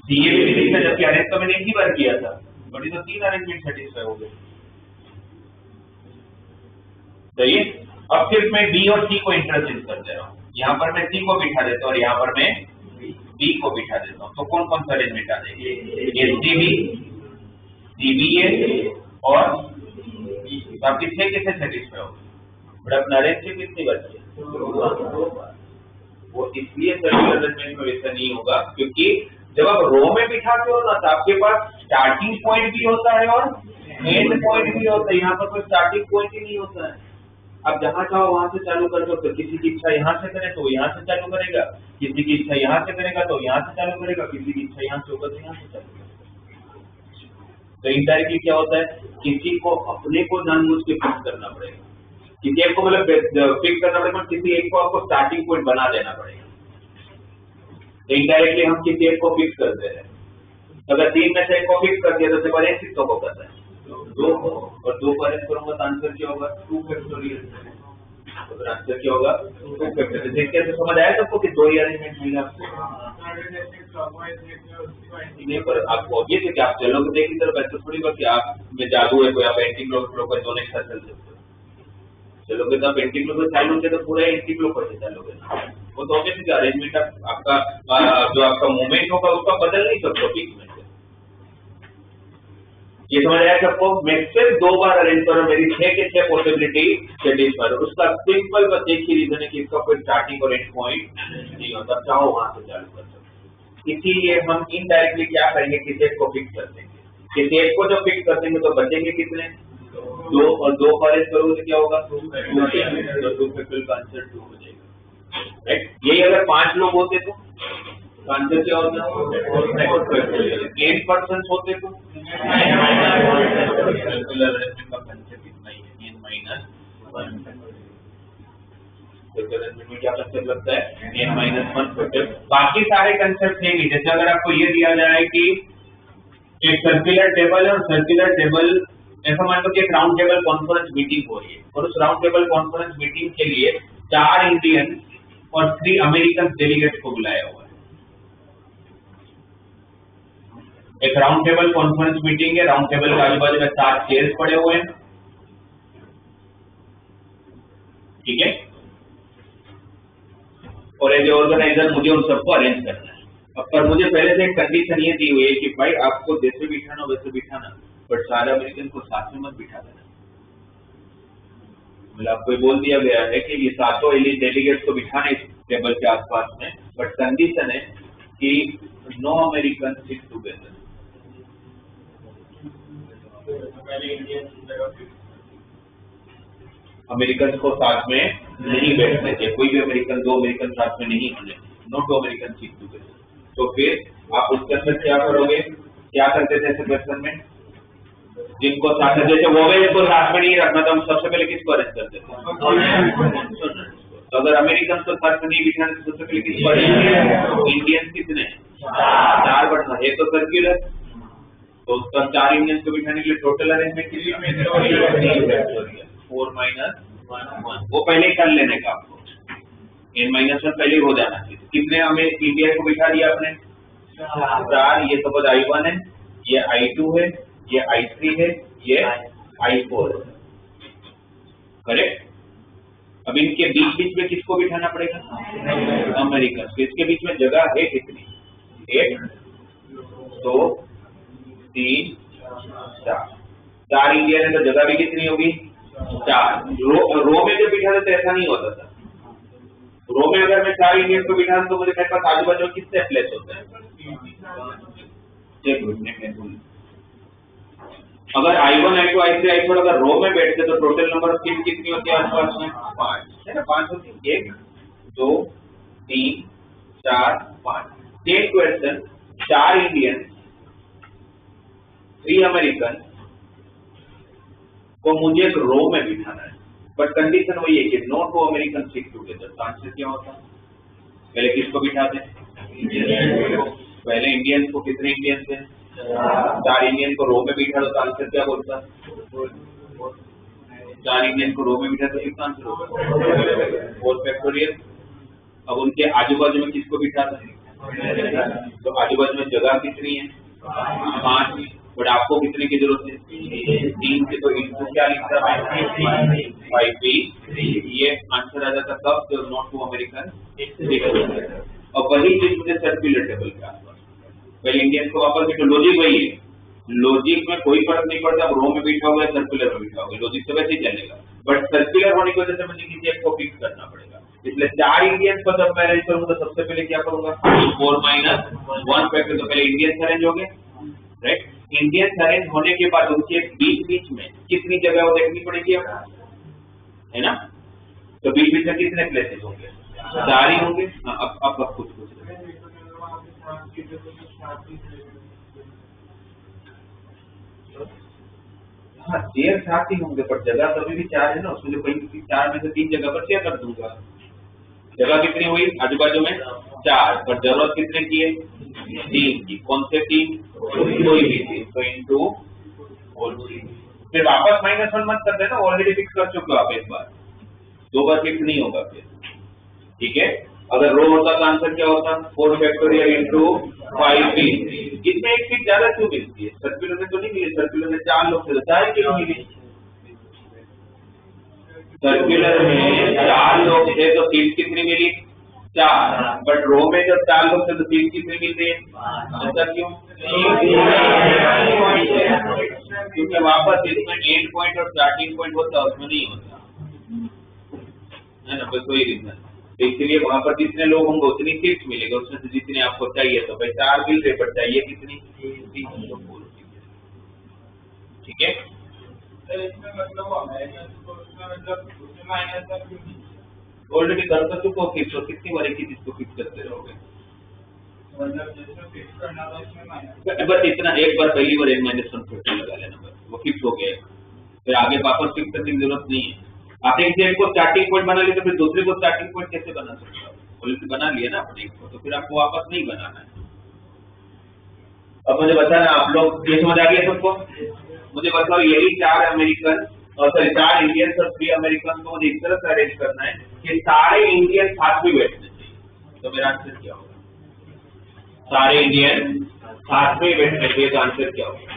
सी ए भी दिख रहा है, जबकि अरेंज तो मैंने एक ही बार किया था, बट तो 3 अरेंजमेंट सेटिस्फाई हो गए। सही है। अब सिर्फ मैं बी और सी को इंटरचेंज कर दे रहा हूँ, यहाँ पर मैं सी को बिठा देता हूँ और यहाँ पर मैं बी को बिठा देता हूँ, तो कौन कौन सा अरेंजमेंट आ जाएगी? ए सी बी CBA और आप किससे किससे सेटिस्फाई हो? बट अब नरेश से कितनी बची है? वो इसलिए सर्कुलर अरेंजमेंट में वैसा नहीं होगा क्योंकि जब आप रो में बिठाते हो ना तो आपके पास स्टार्टिंग पॉइंट भी होता है और एंड पॉइंट भी होता है। यहाँ पर कोई स्टार्टिंग पॉइंट ही नहीं होता है। आप जहाँ चाहो वहां से चालू कर सकते हो। किसी की इच्छा यहाँ से करे तो यहाँ से चालू करेगा, किसी की इच्छा यहाँ से करेगा तो यहाँ से चालू करेगा, किसी की इच्छा यहाँ से होगा तो यहाँ से चालू करेगा। तो इनडायरेक्टली क्या होता है, किसी को अपने को जानबूझ के फिक्स करना पड़ेगा, किसी एक को मतलब फिक्स करना पड़ेगा, किसी एक को आपको स्टार्टिंग पॉइंट बना देना पड़ेगा। तो इनडायरेक्टली हम किसी एक को फिक्स करते हैं। अगर 3 में से एक को फिक्स कर दिया तो सिर्फ अरेंज किसको को करता है? 2 को, और 2 को अरेंज करूंगा तो आंसर क्या होगा? 2 फैक्टोरियल। तो आंसर क्या होगा? 2 फैक्टोरियल। देखिए तो समझ आया सबको कि 2 ही अरेंजमेंट मिलेगा आपको। नहीं पर आपको ऑब्वियस है कि आप चलोगे देखिए तरफ ऐसा थोड़ी बात कि आप में जादू है कोई, आप एंटी क्लॉक पर दोनों एक साथ चल सकते हो। चलोगे तो आप एंटी क्लॉक चालू होते तो पूरा एंटी क्लॉक पर चलोगे ना। वो तो ऑब्वियस है कि अरेंजमेंट आपका जो आपका मूवमेंट होगा उसका बदल नहीं सकते बीच में। ये समझ आया सबको? मैं सिर्फ 2 बार अरेंज करो, मेरी 6 के 6 पॉसिबिलिटी सेटिस्फाई। उसका सिंपल बस एक ही रीजन है कि इसका कोई स्टार्टिंग और एंड पॉइंट नहीं होता, चाहो वहां से चालू कर सकते। इसीलिए हम इनडायरेक्टली क्या करेंगे, किसी एक को फिक्स कर देंगे। किसी एक को जब फिक्स कर देंगे तो बचेंगे कितने? 2, और 2 को अरेंज करोगे तो क्या होगा? 2 फैक्टोरियल का आंसर 2 हो जाएगा। राइट? यही अगर 5 लोग होते तो आंसर क्या होता है? 8 पर्सन होते तो सर्कुलर अरेंजमेंट का कंसेप्ट इतना ही है, n - 1 सर्कुलर अरेंजमेंट में क्या कंसेप्ट लगता है? n - 1 factor. बाकी सारे कंसेप्ट है नहीं। जैसे अगर आपको ये दिया जाए कि एक सर्कुलर टेबल है और सर्कुलर टेबल ऐसा मान लो कि एक राउंड टेबल कॉन्फ्रेंस मीटिंग हो रही है और उस राउंड टेबल कॉन्फ्रेंस मीटिंग के लिए 4 इंडियन और 3 अमेरिकन डेलीगेट्स को बुलाया हुआ है। एक राउंड टेबल कॉन्फ्रेंस मीटिंग है, राउंड टेबल के आजू बाजू में 4 चेयर्स पड़े हुए हैं, ठीक है, और एज ऑर्गेनाइजर मुझे उन सबको अरेंज करना है। अब पर मुझे पहले से एक कंडीशन ये दी हुई है कि भाई आपको जैसे बिठाना वैसे बिठाना, बट सारे अमेरिकन को साथ में मत बिठा देना। मतलब आपको बोल दिया गया है कि ये 7 डेलीगेट्स को बिठाना इस टेबल के आसपास में, बट कंडीशन है कि no American sit together. American को साथ में नहीं बैठने चाहिए, कोई भी अमेरिकन 2 अमेरिकन साथ में नहीं होने, नो 2 अमेरिकन सीट टुगेदर। तो फिर आप उसके अंदर क्या करोगे? क्या करते थे ऐसे क्वेश्चन में? जिनको साथ में, जैसे वोवेल्स को साथ में नहीं रखना तो हम सबसे पहले किसको अरेंज करते थे? तो अगर अमेरिकन को साथ में नहीं बिठाने तो सबसे पहले किसको अरेंज? इंडियंस कितने? 4 बढ़ना है तो सर्कुलर, तो उसका 4 इंडियंस को बिठाने के लिए टोटल अरेंजमेंट कितनी? 4 - 1। वो पहले कर लेने का आपको, n - 1 पहले हो जाना चाहिए। कितने हमें इंडियन को बिठा दिया आपने? 4। ये सपोज I1 है, ये I2 है, ये I3 है, ये I4 है, करेक्ट। अब इनके बीच में किसको बिठाना पड़ेगा? अमेरिकन। इसके बीच में जगह है कितनी? 1, 2, 3, 4। 4 इंडियन है तो जगह भी कितनी होगी? 4। रो में जब बिठा देते ऐसा नहीं होता था। रो में अगर मैं 4 इंडियन को बिठा तो मुझे मेरे पास आजू बाजू में कितने प्लेस होते हैं? अगर I1, I2, I3, I4 अगर रो में बैठते तो टोटल नंबर ऑफ सीट कितनी होती है आसपास में? 5 है ना, 5 होती है। 1, 2, 3, 4, 5। सेम क्वेश्चन, 4 इंडियन 3 अमेरिकन को मुझे एक रो में बिठाना है, बट कंडीशन वही है कि नो 2 अमेरिकन सीट टुगेदर। तो आंसर क्या होता? पहले किसको बिठाते? पहले इंडियंस को। कितने इंडियंस हैं? 4 इंडियन को रो में बिठा दो तो आंसर क्या बोलता? 4 इंडियन को रो में बिठा तो कितना आंसर होगा? 4 फैक्टोरियल। अब उनके आजू बाजू में किसको बिठाता है? तो आजू बाजू में जगह कितनी है? 5। बट आपको कितने की जरूरत है? 3 की। तो इनको क्या लिखता है? 5B। ये आंसर आ जाता कब? जो नॉट 2 अमेरिकन। और वही चीज मुझे सर्कुलर टेबल के आसपास, पहले इंडियन को वापस, तो लॉजिक वही है लॉजिक में कोई फर्क नहीं पड़ता, आप रो में बैठा होगा सर्कुलर में बैठा होगा, लॉजिक तो वैसे ही चलेगा, बट सर्कुलर होने की वजह से मुझे किसी एक को फिक्स करना पड़ेगा। इसलिए 4 इंडियंस को जब मैं अरेंज करूंगा तो सबसे पहले क्या करूंगा, 4 - 1 फैक्टर, तो पहले इंडियंस अरेंज हो गए, राइट। इंडियंस अरेंज होने के बाद उनके बीच बीच में कितनी जगह वो देखनी पड़ेगी आपको, है ना। तो बीच बीच में कितने प्लेसेस होंगे, 4 ही होंगे। अब कुछ हाँ, शेयर 7 ही होंगे, पर जगह कभी भी 4 है ना, उसमें जो कहीं 4 में से 3 जगह पर शेयर कर दूंगा। जगह कितनी हुई आजू बाजू में, 4, पर जरूरत कितने की है, 3 की। कौन से 3, कोई भी 3, तो इंटू और 3। फिर वापस -1 मत कर देना, ऑलरेडी फिक्स कर चुके हो आप एक बार, 2 बार फिक्स नहीं होगा फिर, ठीक है। अगर रो होता तो आंसर क्या होता, 4 फैक्टोरियल इंटू 5p। इसमें एक सीट ज्यादा क्यों मिलती है, सर्कुलर में तो नहीं मिली, सर्कुलर में 4 लोग थे तो 4 क्यों मिली, सर्कुलर में 4 लोग थे तो सीट कितनी मिली, 4, बट रो में जब 4 लोग थे तो सीट कितनी मिल रही है, ऐसा क्यों, क्योंकि वापस इसमें एंड पॉइंट और स्टार्टिंग पॉइंट होता, उसमें नहीं होता है ना, बस वही रीजन। तो इसलिए वहां पर जितने लोग होंगे उतनी सीट मिलेगी, उसमें से जितनी आपको चाहिए, तो भाई 4 मिल रहे, पर चाहिए कितनी, 3, ठीक है। इसमें मतलब ऑलरेडी कर तो चुको फिक्स, और कितनी बार एक ही चीज को फिक्स करते रहोगे, मतलब जिसमें फिक्स करना था इसमें माइनस, बस इतना, एक बार पहली बार -1 फैक्टर लगा लेना, बस वो फिक्स हो गया, फिर आगे वापस फिक्स करने की जरूरत नहीं है। आपने किसी एक को स्टार्टिंग पॉइंट बना लिया तो फिर दूसरे को स्टार्टिंग पॉइंट कैसे बना सकते हो, ऑलरेडी बना लिया ना आपने एक को, तो फिर आपको वापस नहीं बनाना है। अब मुझे बताना, आप लोग ये समझ आ गया सबको, मुझे बताओ यही 4 अमेरिकन और 4 इंडियंस और 3 अमेरिकन को मुझे इस तरह से अरेंज करना है कि सारे इंडियन साथ में बैठने चाहिए, तो मेरा आंसर क्या होगा, सारे इंडियन साथ में बैठने चाहिए, तो आंसर क्या होगा,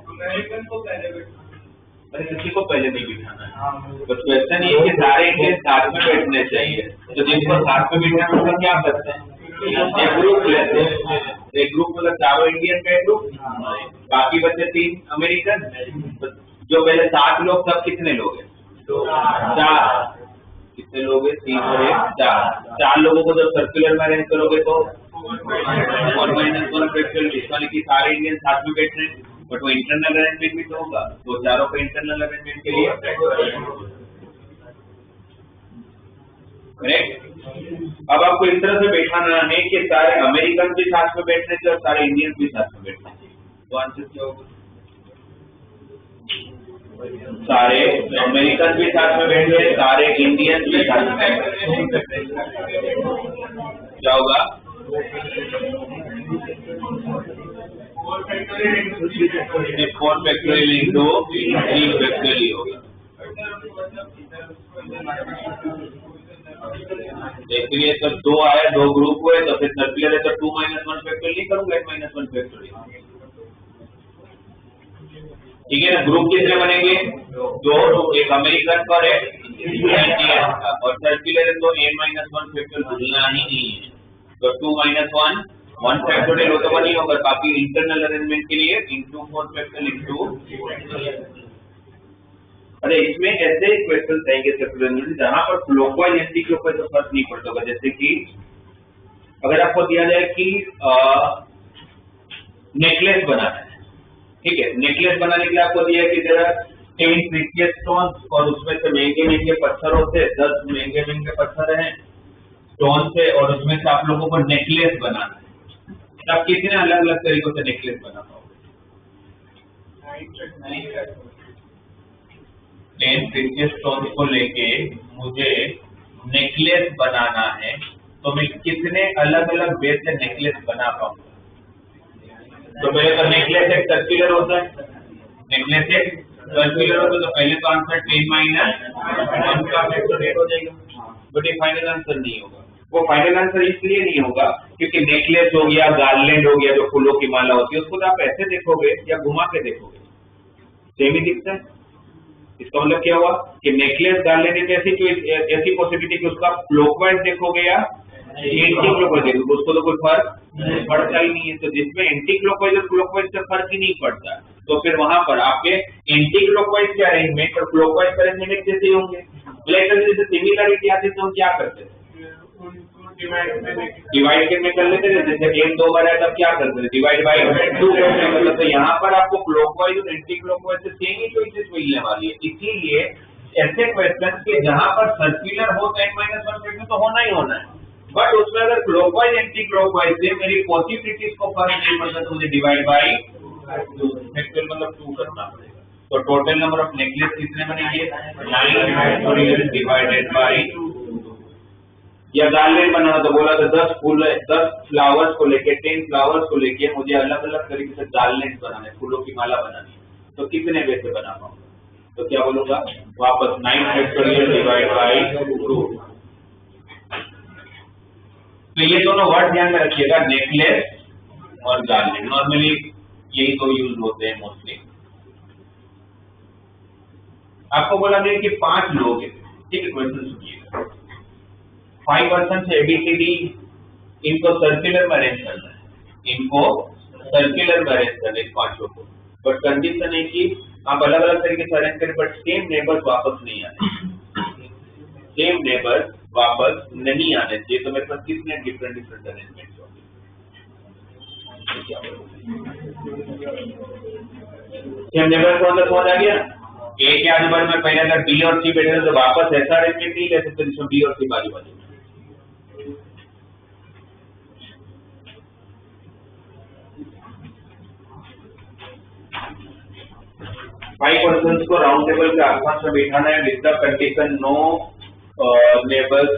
अमेरिकन को पहले बैठना, अरे किसी को पहले नहीं बिठाना है, बस क्वेश्चन ये कि सारे इंडियन साथ में बैठने चाहिए, तो जिनको साथ में बैठना है उनका क्या करते हैं, एक ग्रुप लेते हैं, एक ग्रुप मतलब 4 इंडियन का एक ग्रुप, बाकी बचे 3 अमेरिकन, जो पहले 7 लोग, सब कितने लोग हैं, 4, कितने लोग हैं, 3 और 1 4 लोगों को जब सर्कुलर में अरेंज करोगे तो 1 - 1 फैक्टर, यानी कि सारे इंडियन साथ में बैठ रहे हैं, बट वो इंटरनल अरेंजमेंट भी तो होगा, तो 4 को इंटरनल अरेंजमेंट के लिए करेक्ट। अब आपको इस तरह से बैठाना है कि सारे अमेरिकन भी साथ में बैठने चाहिए और सारे इंडियन भी साथ में बैठने चाहिए, तो आंसर क्या होगा, सारे अमेरिकन भी साथ में बैठ रहे, सारे इंडियन भी साथ में बैठ रहे, क्या होगा, 4 फैक्टोरियल इंटू 3 फैक्टोरियल होगा। इसलिए जब 2 आए, 2 ग्रुप हुए, तो फिर सर्कुलर है तो 2 - 1 फैक्टोरियल नहीं करूंगा, 1 - 1 फैक्टोरियल, ठीक है ना। ग्रुप कितने बनेंगे, 2, एक अमेरिकन का और एक इंडियन का, और सर्कुलर है तो n - 1 फैक्टोरियल भूलना ही नहीं है, तो 2 - 1 फैक्टोरियल हो तो बनी होगा, बाकी इंटरनल अरेंजमेंट के लिए इंटू 4 फैक्टोरियल इंटू। अरे इसमें ऐसे क्वेश्चन आएंगे सर्कुलर में जहां पर क्लॉकवाइज एंटी क्लॉकवाइज का फर्क नहीं पड़ता होगा, जैसे कि अगर आपको दिया जाए कि नेकलेस बनाना है, ठीक है, नेकलेस बनाने के लिए आपको दिया है कि जरा 10 प्रीशियस स्टोन्स और उसमें से महंगे महंगे पत्थर होते हैं, 10 महंगे महंगे पत्थर हैं, स्टोन से और उसमें से आप लोगों को नेकलेस बनाना है, तब कितने अलग अलग तरीकों से नेकलेस बना पाओगे? 10 प्रीशियस स्टोन्स को लेके मुझे नेकलेस बनाना है, तो मैं कितने अलग अलग वे से नेकलेस बना पाऊंगा? तो पहले तो नेकलेस एक सर्कुलर होता है, नेकलेस एक सर्कुलर होता है, तो पहले तो आंसर 10 - 1 का फैक्टोरियल हो जाएगा, बट ये फाइनल आंसर नहीं होगा। वो फाइनल आंसर इसलिए नहीं होगा क्योंकि नेकलेस हो गया, गार्लैंड हो गया, जो फूलों की माला होती है, उसको तो आप ऐसे देखोगे या घुमा के देखोगे सेम ही दिखता है। इसका मतलब क्या हुआ कि नेकलेस गार्लैंड एक ऐसी पॉसिबिलिटी कि उसका क्लॉकवाइज देखोगे या एंटी क्लॉकवाइज देखोगे, उसको तो कोई फर्क पड़ता ही नहीं है। तो जिसमें एंटी क्लॉकवाइज और क्लॉकवाइज से फर्क ही नहीं पड़ता, तो फिर वहां पर आपके एंटी क्लॉकवाइज के अरेंजमेंट और क्लॉकवाइज अरेंजमेंट एक जैसे होंगे। जैसे सिमिलरिटी आती है तो हम क्या करते थे? डिवाइड में कर लेते थे, जैसे 1 2 बार है तब क्या करते थे? डिवाइड बाय 2 करते थे। तो यहाँ पर आपको क्लॉकवाइज और एंटी क्लॉकवाइज से सेम ही चॉइसेस मिलने वाली है। इसीलिए ऐसे क्वेश्चन के जहां पर सर्कुलर हो 10 - 1 फैक्टर तो होना ही होना है, बट उसमें अगर क्लॉकवाइज एंटी क्लॉकवाइज से मेरी पॉसिबिलिटीज को फर्क नहीं पड़ता तो मुझे डिवाइड बाय 2 फैक्टर मतलब 2 करना पड़ेगा। तो टोटल नंबर ऑफ नेकलेस कितने बनेंगे? 9 फैक्टोरियल डिवाइडेड बाय 2। या गार्लैंड बनाना तो बोला था 10 फूल 10 फ्लावर्स को लेके 10 फ्लावर्स को लेके मुझे अलग अलग तरीके से गार्लैंड बनाना है, फूलों की माला बनानी है, तो कितने वे से बना पाऊंगा? तो क्या बोलूंगा वापस 9 फैक्टोरियल डिवाइड बाय 2। तो ये दोनों वर्ड ध्यान में रखिएगा, नेकलेस और गार्लैंड। नॉर्मली यही दो यूज होते हैं मोस्टली। आपको बोला गया कि 5 लोग हैं, ठीक है, क्वेश्चन सुनिएगा। 5 पर्सन ABCD, इनको सर्कुलर में अरेंज करना है, इनको सर्कुलर में अरेंज करना है 5 को, बट कंडीशन है कि आप अलग अलग तरीके से अरेंज करें, बट सेम नेबर्स वापस नहीं आने, सेम नेबर्स वापस नहीं आने चाहिए। तो मेरे पास कितने डिफरेंट अरेंजमेंट होंगे? सेम नेबर्स को अंदर समझ आ गया? ए के आजू बाजू में पहले अगर बी और सी बैठे तो वापस ऐसा अरेंजमेंट नहीं ले सकते जिसमें बी और सी बाजू बाजू। 5 पर्सन्स को राउंड टेबल के आसपास में बैठाना है with the condition no neighbours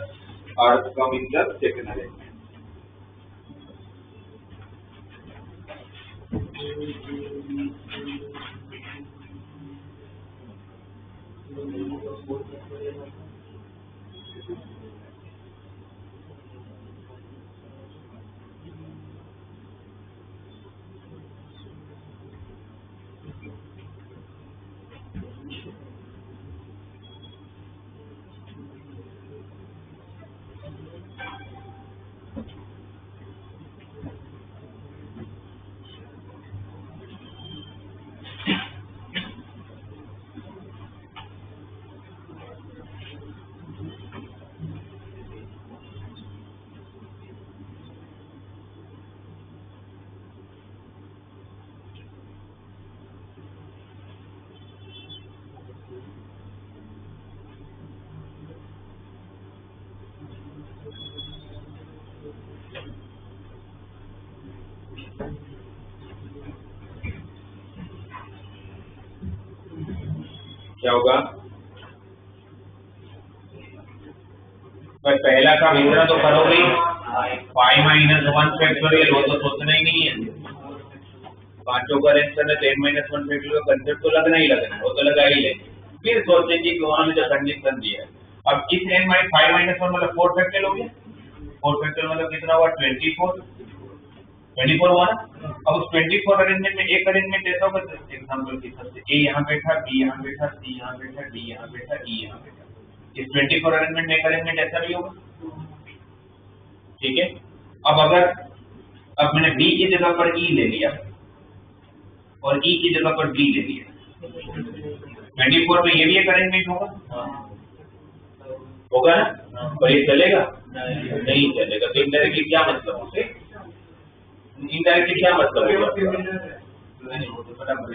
are come in the second arrangement. क्या होगा? पहला का विवरण तो करोगे 5 - 1 फैक्टोरियल, वो तो सोचना ही नहीं है। 5 का अरेंज करना 10 - 1 फैक्टोरियल का कंसेप्ट तो लगना ही लगना है, वो तो लगा ही लेंगे, फिर सोचेंगे कि उन्होंने जो कंडीशन दिया है। अब इस 5 - 1 मतलब 4 फैक्टोरियल हो गया। 4 फैक्टोरियल मतलब कितना हुआ? 24 हुआ ना। अब उस 24 अरेंजमेंट में एक अरेंजमेंट ऐसा होगा, एग्जांपल के हिसाब से ए यहाँ बैठा, बी यहाँ बैठा, सी यहाँ बैठा, डी यहाँ बैठा, ई यहाँ बैठा। इस 24 अरेंजमेंट में एक अरेंजमेंट ऐसा भी होगा, ठीक है। अब मैंने बी की जगह पर ई ले लिया और ई की जगह पर बी ले लिया, 24 में ये भी एक अरेंजमेंट होगा ना, पर ये चलेगा? नहीं चलेगा। तो इनडायरेक्टली क्या मतलब उसे? इनडायरेक्टली क्या मतलब होगा?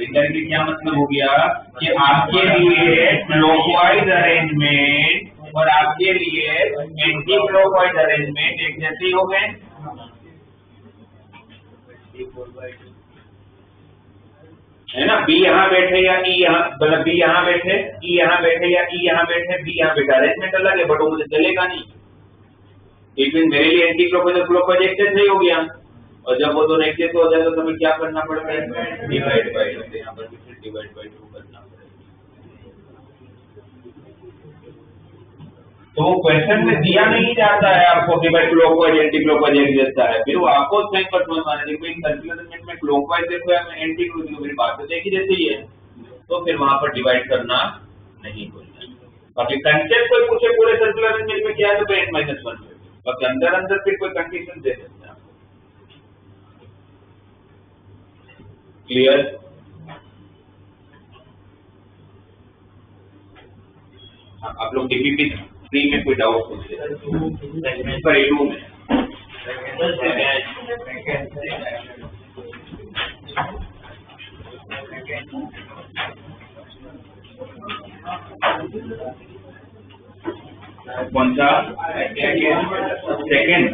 इनडायरेक्टली क्या मतलब हो गया कि आपके लिए क्लॉकवाइज अरेंजमेंट और आपके लिए एंटी क्लॉकवाइज अरेंजमेंट एक जैसे ही हो गए, है ना। बी यहाँ बैठे या ई यहाँ, मतलब बी यहाँ बैठे, ई यहाँ बैठे या ई यहाँ बैठे, बी यहाँ बैठे, अरेंजमेंट अलग है बट वो मुझे चलेगा नहीं। एक दिन मेरे लिए एंटी क्लॉकवाइज और क्लॉकवाइज एक जैसे ही हो गया, और जब वो दोनों एक जैसे हो जाए तो तुम्हें क्या करना पड़ता है, डिवाइड बाई 2, यहाँ पर फिर डिवाइड बाई 2 करना पड़ेगा। तो क्वेश्चन में दिया नहीं जाता है आपको कि भाई क्लॉकवाइज एंटी क्लॉकवाइज एक जैसा है, फिर वो आपको साइन पर समझ माने देखो एक सर्कुलर अरेंजमेंट में क्लॉकवाइज देखो या एंटी क्लॉकवाइज, मेरी बात तो एक ही जैसी ही है, तो फिर वहां पर डिवाइड करना नहीं होता। बाकी कंसेप्ट कोई पूछे पूरे सर्कुलर अरेंजमेंट में क्या है तो n-1, बाकी अंदर अंदर फिर कोई कंडीशन दे सकते हैं। क्लियर? आप लोग डीपीपी 3 में कोई डाउट पूछे पर A2 में कौन सा सेकेंड?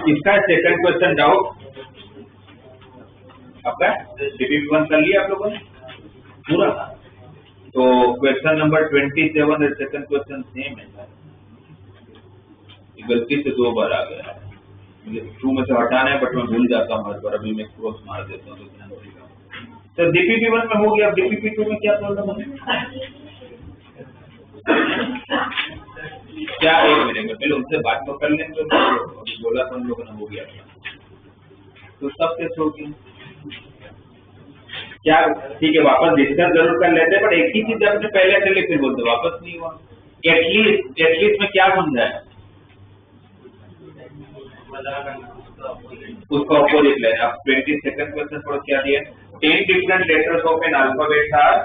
इसका सेकंड क्वेश्चन डाउट आपका डीपीपी 1 कर लिया आप लोगों ने पूरा? तो क्वेश्चन नंबर 27 और सेकंड क्वेश्चन सेम है सर, गलती से 2 बार आ गया, मुझे 2 में से हटाना है बट मैं भूल जाता हूँ हर बार, अभी मैं क्रॉस मार देता हूँ तो ध्यान रखिएगा। तो डीपीपी 1 में हो गया, डीपीपी 2 में क्या प्रॉब्लम है क्या? एक मिनट में पहले उनसे बात तो कर लेंगे, अभी बोला तो हम लोगों ने हो गया तो सब कैसे हो गया क्या? ठीक है वापस डिस्कस जरूर कर लेते हैं, बट एक ही चीज आपने पहले कर ली फिर बोलते वापस नहीं हुआ। एटलीस्ट में क्या समझा है, उसका ऑपोजिट लेना। अब 22nd क्वेश्चन पर क्या दिया, 10 different letters of an alphabet are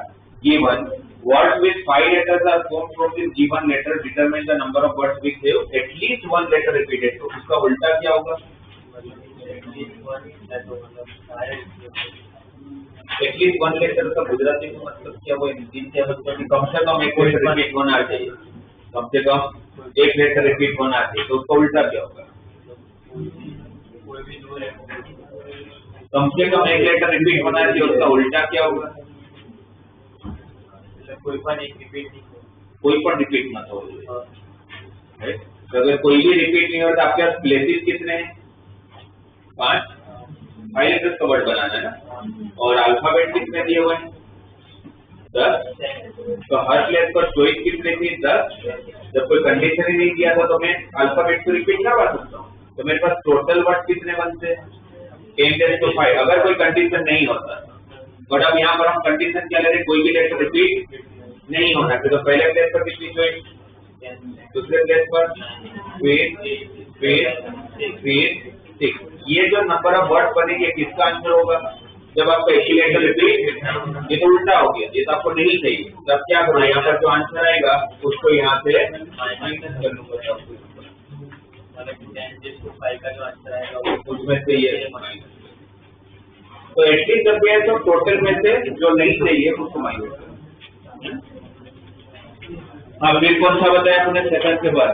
given, words with 5 letters are formed from this given letter, determine the number of words which have at least 1 letter repeated। तो उसका उल्टा क्या होगा, एटलीस्ट 1 लेटर का गुजराती में मतलब क्या, वो हिंदी से मतलब कम से कम एक लेटर रिपीट होना चाहिए, कम से कम एक लेटर रिपीट होना चाहिए, तो उसका उल्टा क्या होगा, कम से कम एक लेटर रिपीट होना चाहिए, उसका उल्टा क्या होगा, कोई पण रिपीट मत हो। अगर कोई भी रिपीट नहीं हो तो आपके पास प्लेसेस कितने हैं, 5 लेटर्स का वर्ड बनाना है ना, और अल्फाबेट कितने दिए हुए हैं, 10। तो हर प्लेस पर चॉइस कितने थी, 10। जब कोई कंडीशन ही नहीं दिया था तो मैं अल्फाबेट को रिपीट क्या कर सकता हूँ, तो मेरे पास टोटल वर्ड कितने बनते हैं, 10⁵, अगर कोई कंडीशन नहीं होता। बट अब यहाँ पर हम कंडीशन क्या ले रहे, कोई भी लेटर रिपीट नहीं होना चाहिए, तो पहले प्लेस पर कितनी चॉइस, दूसरे प्लेस पर फिर 6। ये जो नंबर ऑफ वर्ड बनेंगे किसका आंसर होगा, जब आपका एक ही लेटर रिपीट, ये तो उल्टा हो गया, ये तो आपको नहीं चाहिए। तब क्या करो, यहाँ पर जो आंसर आएगा उसको यहाँ से माइनस कर लूंगा, उसमें से ये माइनस। तो एटलीस्ट जब ये तो टोटल में से जो नहीं चाहिए उसको माइनस करो। हाँ फिर कौन सा बताया आपने सेकंड के बाद,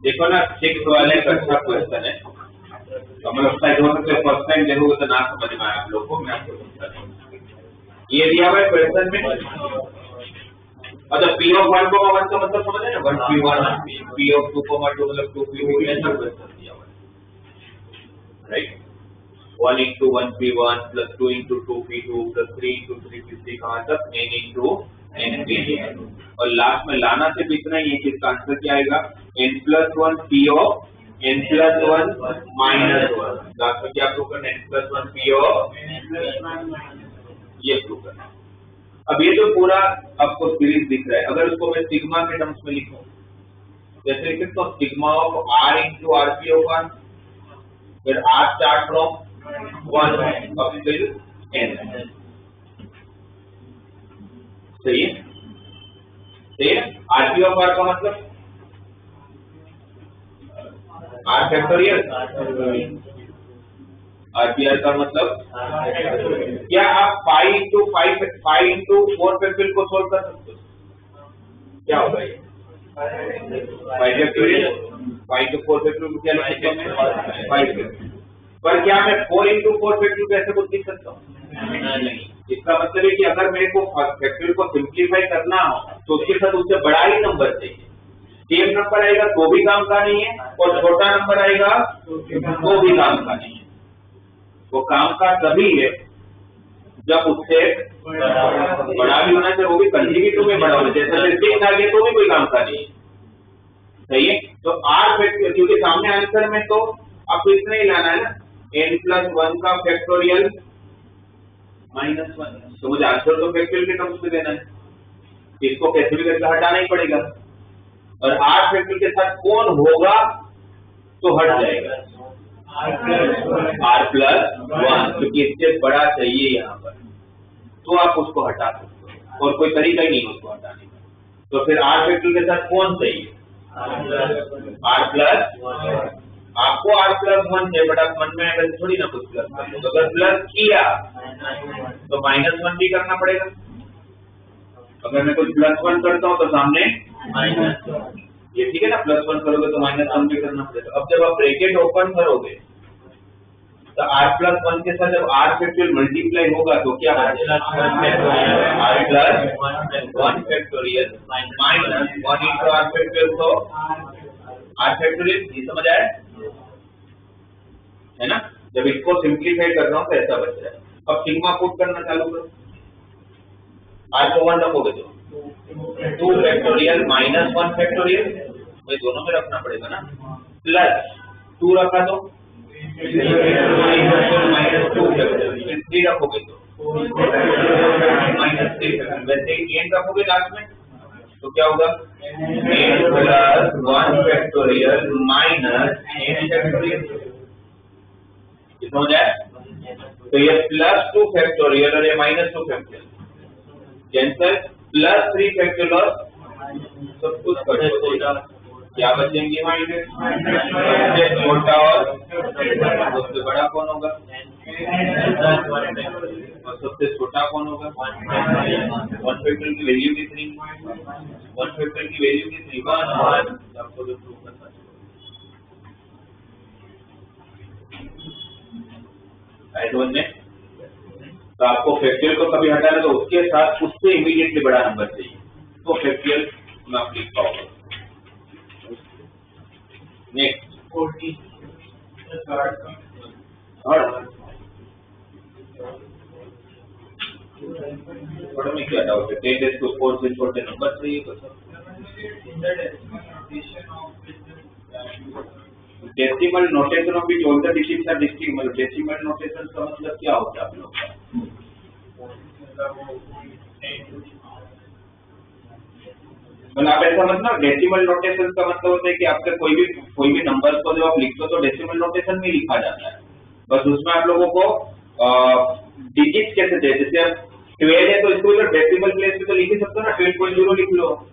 देखो ना 6 वाले का अच्छा क्वेश्चन है, तो हमें लगता है जो फर्स्ट टाइम देखोगे तो ना समझ में आए आप लोग को, मैं आपको समझाता हूँ। ये दिया हुआ है क्वेश्चन में, अच्छा P(1, 1) का मतलब समझ है ना, 1P1, P(2, 2) मतलब 2P2, ऐसा क्वेश्चन दिया हुआ है, right. 1 into 1P1 plus 2 into 2P2 plus 3 into 3P3 कहाँ तक, n into n3, और लास्ट में लाना सिर्फ इतना ही है कि इसका आंसर क्या आएगा, n+1 P of n+1 minus 1। Last में क्या प्रूव करना है, n+1 P of ये प्रूव करना। अब ये जो पूरा आपको सीरीज दिख रहा है, अगर उसको मैं सिग्मा के टर्म्स में लिखूं, जैसे लिख सकता हूँ sigma of r into r p of r, फिर r start from 1 up till n। सही है, सही है। आर पी ऑफ आर का मतलब आर फैक्टोरियल, आरपीआर का मतलब क्या आप 5 इंटू 4 फैक्टोरियल को सोल्व कर सकते हो? क्या होगा ये 5 फैक्टोरियल, 5 इंटू 4 फैक्टोरियल क्या लिख सकते हैं? 5 फैक्टोरियल। पर क्या मैं 4 इंटू 4 फैक्टोरियल को ऐसे कुछ लिख सकता हूँ? नहीं। इसका मतलब है कि अगर मेरे को फैक्टोरियल को सिंप्लीफाई करना हो तो उसके साथ उससे बड़ा ही नंबर चाहिए। सेम नंबर आएगा तो भी काम का नहीं है, और छोटा नंबर आएगा तो भी काम का नहीं है। वो काम का तभी है जब उससे बड़ा भी होना चाहिए, वो भी कंट्रीब्यूटिव में बड़ा होना चाहिए। जैसे 6 आ गया तो भी कोई काम का नहीं है। सही है। तो आर फैक्टोरियल, क्योंकि सामने आंसर में तो आपको इतना ही लाना है ना, n+1 का फैक्टोरियल -1, तो मुझे आंसर तो फैक्टोरियल के टर्म्स में देना है, इसको कैसे भी करके हटाना ही पड़ेगा। और आर फैक्टोरियल के साथ कौन होगा तो हट जाएगा r+1, क्योंकि इससे बड़ा चाहिए यहाँ पर, तो आप उसको हटा सकते हो और कोई तरीका ही नहीं उसको हटाने का। तो फिर r फैक्टोरियल के साथ कौन चाहिए? r+1। आपको r+1 है, बट आप मन में अगर थोड़ी ना कुछ प्लस कर लो, अगर प्लस किया तो -1 भी करना पड़ेगा। अगर मैं कुछ +1 करता हूँ तो सामने ये ठीक है ना, +1 करोगे तो -1 भी करना पड़ेगा। अब जब आप ब्रैकेट ओपन करोगे तो r+1 के साथ जब r फैक्टोरियल मल्टीप्लाई होगा तो क्या होगा? r+1 factorial -1 into r factorial, तो r फैक्टोरियल। ये समझ आया है ना? जब इसको सिंप्लीफाई कर रहा हूँ तो ऐसा बच रहा है। अब सिग्मा पुट करना चालू करो, r को 1 रखोगे तो 2 फैक्टोरियल -1 फैक्टोरियल, ये दोनों में रखना पड़ेगा ना, प्लस 2 रखा तो -2 फैक्टोरियल, 3 रखोगे तो -3, वैसे n रखोगे लास्ट में तो क्या होगा? n+1 factorial -n factorial. समझ आया? तो ये +2 फैक्टोरियल और ये -2 फैक्टोरियल कैंसल, +3 फैक्टोरियल और सब कुछ कट हो जाएगा। क्या बचेंगे? सबसे छोटा और सबसे बड़ा कौन होगा? और सबसे छोटा कौन होगा? 1 फैक्टोरियल की वैल्यू कितनी? 1 फैक्टोरियल की वैल्यू कितनी? 1। आपको जो प्रूव करना चाहिए तो आपको फैक्टोरियल को कभी हटाना तो उसके साथ उससे इमीडिएटली बड़ा नंबर चाहिए, तो फैक्टोरियल में आप लिख पाओगे। नेक्स्ट 40 में क्या डाउट है? 10⁴ से छोटे नंबर चाहिए तो decimal notation of which all the digits are distinct. मतलब डेसिमल नोटेशन का मतलब क्या होता है आप लोग का? मतलब आप ऐसा मतलब डेसिमल नोटेशन का मतलब होता है कि आपके कोई भी नंबर को जब आप लिखते हो तो डेसिमल नोटेशन में लिखा जाता है, बस उसमें आप लोगों को डिजिट कैसे दे, जैसे आप 12 है तो इसको डेसिमल प्लेस पे तो लिख ही सकते हो ना, 12.0 लिख लो।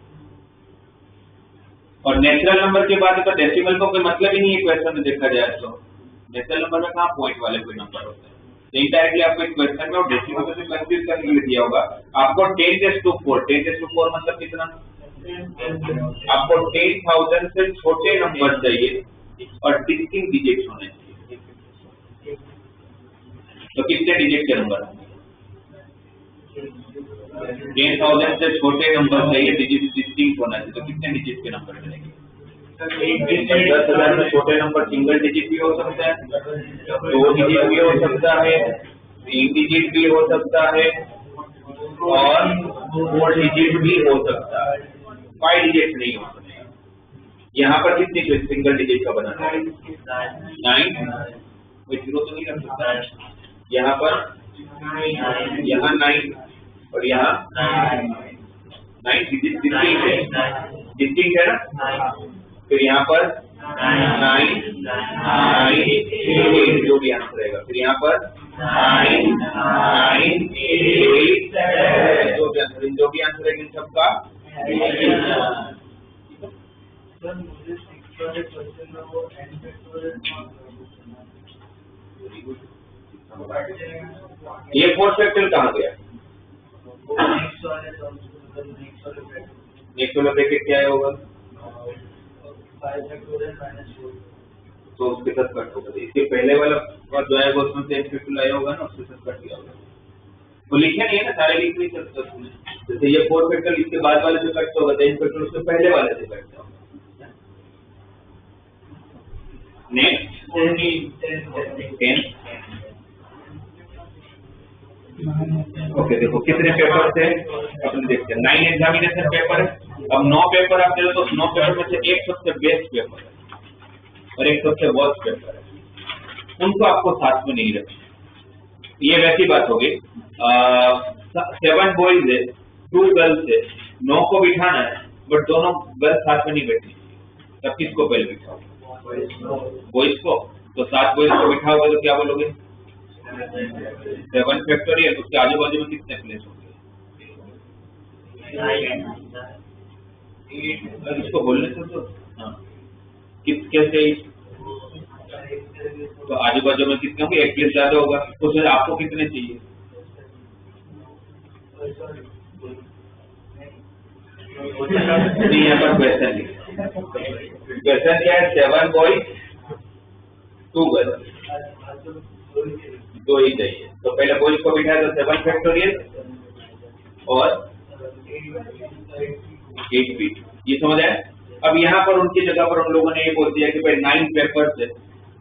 और नेचुरल नंबर के बाद तो डेसिमल का कोई मतलब ही नहीं है क्वेश्चन में देखा जाए तो। नेचुरल नंबर में कहाँ पॉइंट वाले कोई नंबर होते हैं, इनडायरेक्टली आपको एक क्वेश्चन में और डेसिमल को कंफ्यूज करने के लिए दिया होगा। आपको 10⁴ मतलब कितना? आपको 10,000 से छोटे नंबर चाहिए और डिस्टिंक्ट डिजिट होने चाहिए। तो कितने डिजिट के नंबर होंगे? 10,000 से छोटे नंबर चाहिए, डिजिट डिस्टिंक्ट होना चाहिए, तो कितने डिजिट के नंबर मिलेंगे? 10,000 से छोटे नंबर सिंगल डिजिट भी हो सकता है, 2 डिजिट भी हो सकता है, 3 डिजिट भी हो सकता है और 4 डिजिट भी हो सकता है, 5 डिजिट नहीं हो सकता। यहाँ पर कितनी सिंगल डिजिट का बनाना है? 9, कोई 0 तो नहीं रख सकता है यहाँ पर, यहाँ 9 और यहाँ 9 डिस्टिंक्ट है ना। फिर यहाँ पर 9 जो भी आंसर रहेगा। फिर यहाँ पर 9 8 जो भी आंसर रहेगा इन सबका। ये 4 फैक्टर कहाँ गया? नेक्स्ट वाला ब्रैकेट क्या होगा? तो उसके साथ कट होगा। इसके पहले वाला जो है वो उसमें से एक फैक्टर आया होगा ना, उसके साथ कट किया होगा। वो लिखा नहीं है ना, सारे लिख नहीं सकते उसमें। जैसे ये 4 फैक्टर इसके बाद वाले से कट होगा, 10 फैक्टर उसके पहले वाले से कट होगा। नेक्स्ट 10। ओके, देखो कितने पेपर थे अपन देखते हैं। 9 एग्जामिनेशन पेपर है। अब 9 पेपर आप दे दो तो 9 पेपर में से एक सबसे बेस्ट पेपर है और एक सबसे वर्स्ट पेपर है। उनको आपको साथ में नहीं रखना। ये वैसी बात हो गई। 7 बॉयज है, 2 गर्ल्स है, 9 को बिठाना है, बट दोनों गर्ल्स साथ में नहीं बैठनी। तब किसको पहले बिठाओगे? बॉयज को। तो 7 बॉयज को बिठाओगे तो क्या बोलोगे? 7 फैक्टोरियल। उसके आजू बाजू में कितने प्लेस होंगे? इसको बोलने तो हाँ, कैसे? तो आजू बाजू में कितने होंगे? एक प्लेस ज्यादा होगा। तो फिर आपको कितने चाहिए? यहाँ पर क्वेश्चन क्या है? 7 बॉयज 2 गर्ल्स, 2 ही चाहिए। तो पहले बॉयज को बिठाया तो 7 फैक्टोरियल और 8 फीट। ये समझ आया? अब यहाँ पर उनकी जगह पर उन लोगों ने ये बोल दिया कि भाई 9 पेपर्स है,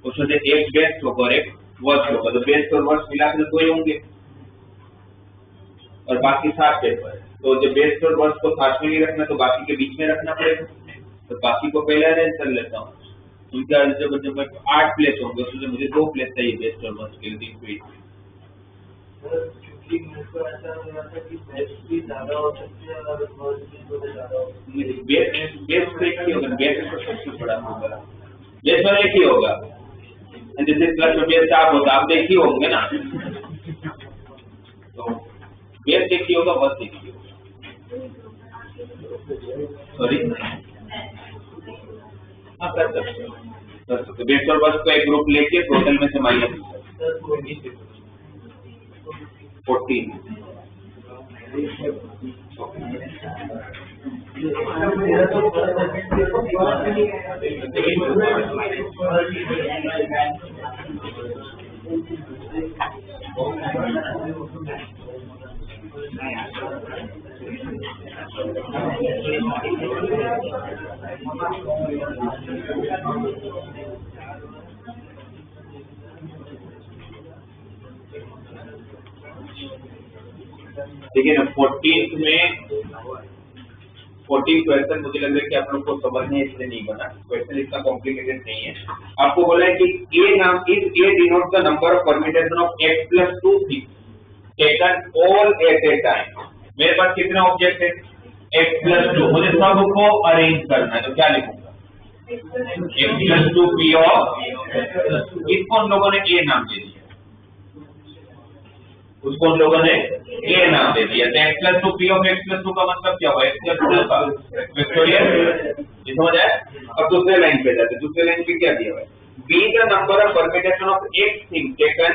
उसमें से एक बेस्ट होगा और एक वर्स्ट होगा। तो बेस्ट और वर्स्ट मिला के 2 ही होंगे और बाकी 7 पेपर है। तो जो बेस्ट और वर्स्ट को साथ में नहीं रखना तो बाकी के बीच में रखना पड़ेगा। तो बाकी को पहले अरेंज कर लेता हूँ। उनका जब 8 प्लेस होंगे उसमें मुझे 2 प्लेस चाहिए बेस्ट और वर्स्ट के लिए। बेस्ट एक ही होगा, बेस्ट तो सबसे बड़ा होगा। बेस्ट वाला एक ही होगा, जैसे प्लस में बेस्ट आप होता आप एक ही होंगे ना। तो बेस्ट एक ही होगा, वर्स्ट एक ही होगा। सॉरी, हाँ कर सकते। बेस्ट और वर्स्ट को एक ग्रुप लेके टोटल में से माइनस 14। देखिए ना 14 में 14 क्वेश्चन मुझे लग रहा है कि आप लोग को समझने इसलिए नहीं बना। क्वेश्चन इतना कॉम्प्लिकेटेड नहीं है। आपको बोला है कि ए नाम is a denote the number of permutation of x plus 2 things taken all at a time. मेरे पास कितने ऑब्जेक्ट है? x plus 2। मुझे सबको अरेंज करना है तो क्या लिखूंगा? x plus 2 p of. इसको उन लोगों ने ए नाम दे दिया, उसको उन लोगों ने ए नाम दे दिया। तो x plus 2 p of x plus 2 का मतलब क्या हुआ? x plus 2 का फैक्टोरियल। ये समझ आया? अब दूसरे लाइन पे जाते। दूसरे लाइन पे क्या दिया हुआ है? B the number of permutation of x thing taken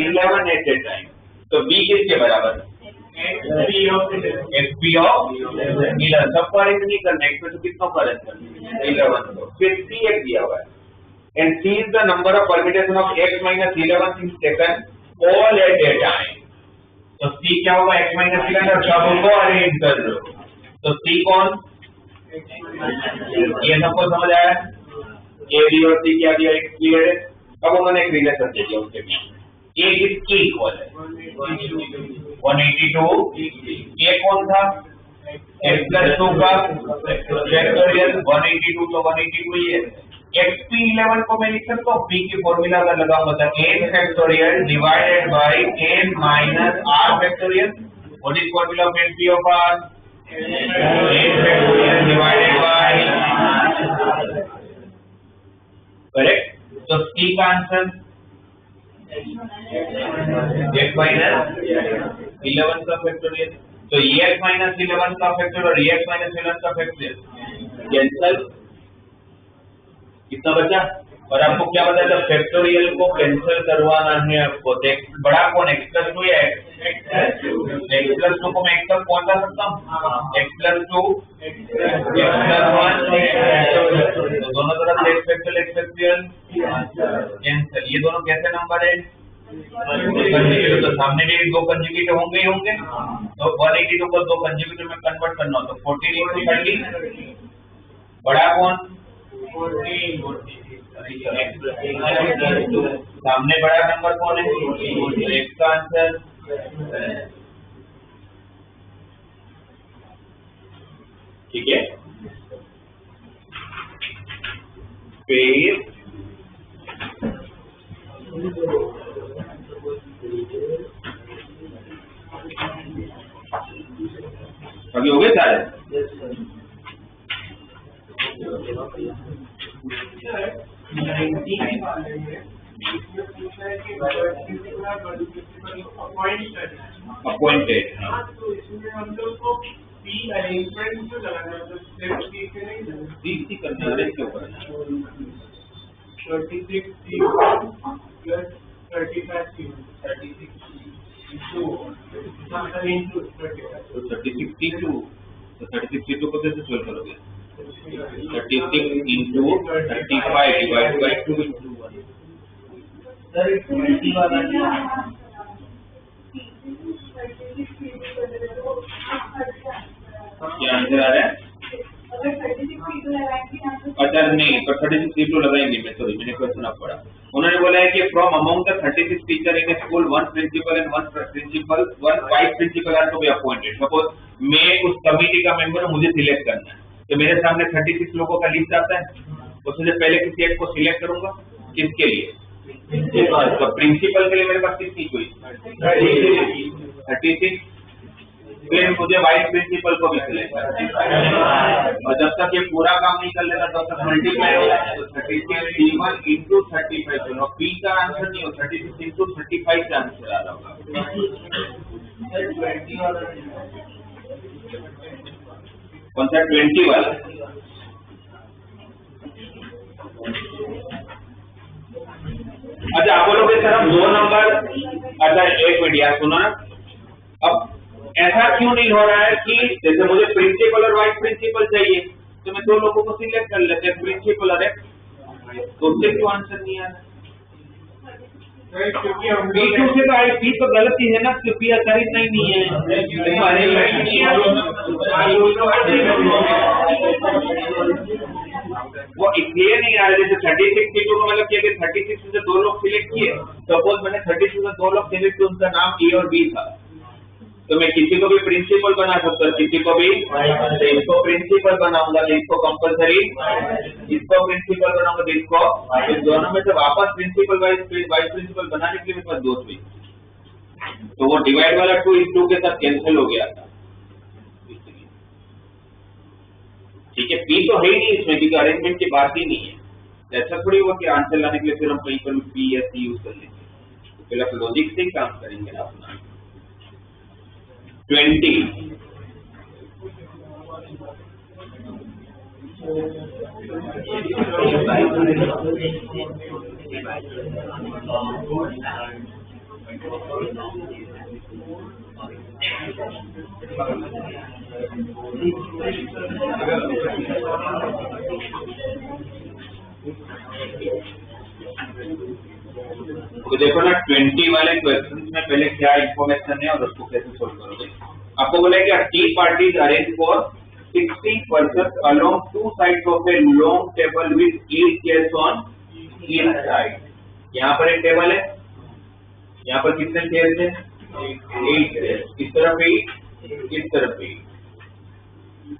11 at a time. तो b किसके बराबर है? xp of 11। सबको अरेंज नहीं करना, x में से कितनों को अरेंज करना? 11 को। फिर c एक दिया हुआ है and c is the number of permutation of x minus 11 things taken all at a time। तो C क्या होगा? x minus 11 और सबको अरेंज कर लो। तो C कौन? ये सबको समझ आया? A B और C क्या दिया? एक क्लियर है। अब उन्होंने एक रिलेशन दे दिया उसके बीच। A किसकी इक्वल है? 182। A कौन था? x plus 2 का फैक्टोरियल। 182 तो 182 ही है। xp11 को मैं लिख सकता हूँ। p की फॉर्मूला अगर लगाऊंगा तो n factorial divided by n minus r factorial. What is formula of NP of R? A factorial divided by, correct? So C का आंसर x minus 11 का फैक्टोरियल, तो x minus 11 का फैक्टोरियल और x minus 11 का factorial cancel, कितना बचा? और आपको क्या बताया था? फैक्टोरियल को कैंसिल करवाना है आपको। बड़ा कौन x प्लस टू या x प्लस टू को मैं x तक पहुंचा सकता हूँ, x plus two x plus 1, दोनों तरफ x फैक्टोरियल कैंसिल। ये दोनों कैसे नंबर है? तो सामने भी दो कंजुगेट होंगे ही होंगे, तो 182 को दो कंजुगेट में कन्वर्ट करना हो तो 14 into 30, बड़ा कौन? 14, सामने बड़ा नंबर कौन है? x का आंसर ठीक है। फिर अभी हो गए सारे? अपॉइंटेड, तो इसमें हम लोग को पी अरेंजमेंट जो लगाना है, तो सी के नहीं सी करना है के ऊपर 36 सी प्लस 35 सी 36 into 35, तो 36 C2, तो 36 C2 को कैसे सोल्व करोगे? 36 into 35 divided by 2 into 1। Sir 20 वाला क्या आंसर आ रहा है? अच्छा नहीं, पर 36 C2 लगाएंगे मैं, सॉरी मैंने क्वेश्चन आप पढ़ा। उन्होंने बोला है कि from among the 36 teacher in school one principal and one vice principal are to be appointed. Suppose मैं उस कमिटी का मेंबर हूं, मुझे सिलेक्ट करना है, तो मेरे सामने 36 लोगों का लिस्ट आता है, उसमें से पहले किसी एक को सिलेक्ट करूंगा, किसके लिए? तो प्रिंसिपल के लिए मेरे पास कितनी हुई? 36। फिर मुझे वाइस प्रिंसिपल को भी सिलेक्ट करना, और जब तक ये पूरा काम नहीं कर लेता तब तक मल्टीप्लाई हो जाएगा, तो 36 C1 into 35 चलो P का आंसर नहीं हो, 36 into 35 का आंसर आ रहा होगा। कौन सा 20 वाला? अच्छा आप बोलोगे सर हम दो नंबर, अच्छा एक मिनट यार सुनो ना, अब ऐसा क्यों नहीं हो रहा है कि जैसे मुझे प्रिंसिपल और वाइस प्रिंसिपल चाहिए तो मैं दो लोगों को सिलेक्ट कर लेते हैं, प्रिंसिपल और एक, तो उससे क्यों आंसर नहीं आ रहा? क्योंकि हम P2 से तो आई P तो गलती है ना, क्योंकि आधारित नहीं है, वो इसलिए नहीं आ रहा। जैसे 36 सीटों को मतलब किया कि 36 में से दो लोग सिलेक्ट किए, सपोज मैंने 36 में दो लोग सिलेक्ट किए, उनका नाम ए और बी था, तो मैं किसी को भी प्रिंसिपल बना सकता हूँ, किसी को भी, इसको प्रिंसिपल बनाऊंगा तो इसको कंपलसरी, इसको प्रिंसिपल बनाऊंगा तो इसको, तो दोनों में से वापस प्रिंसिपल वाइस प्रिंसिपल बनाने के लिए मेरे पास दो हुई, तो वो डिवाइड वाला 2 इस 2 के साथ कैंसिल हो गया था। ठीक है, पी तो है ही नहीं इसमें, क्योंकि अरेंजमेंट की बात ही नहीं है। ऐसा थोड़ी हुआ कि आंसर लाने के लिए फिर हम कहीं पर पी या सी यूज कर लेंगे, तो पहले आप लॉजिक से ही काम करेंगे ना अपना। 20 तो देखो ना 20 वाले क्वेश्चन में पहले क्या इंफॉर्मेशन है और उसको कैसे सोल्व करोगे। आपको बोला है कि tea parties arrange for 60 persons along two sides of a long table with 8 chairs on each side। यहाँ पर एक टेबल है, यहाँ पर कितने चेयर्स हैं? 8 चेयर्स, इस तरफ 8, इस तरफ 8,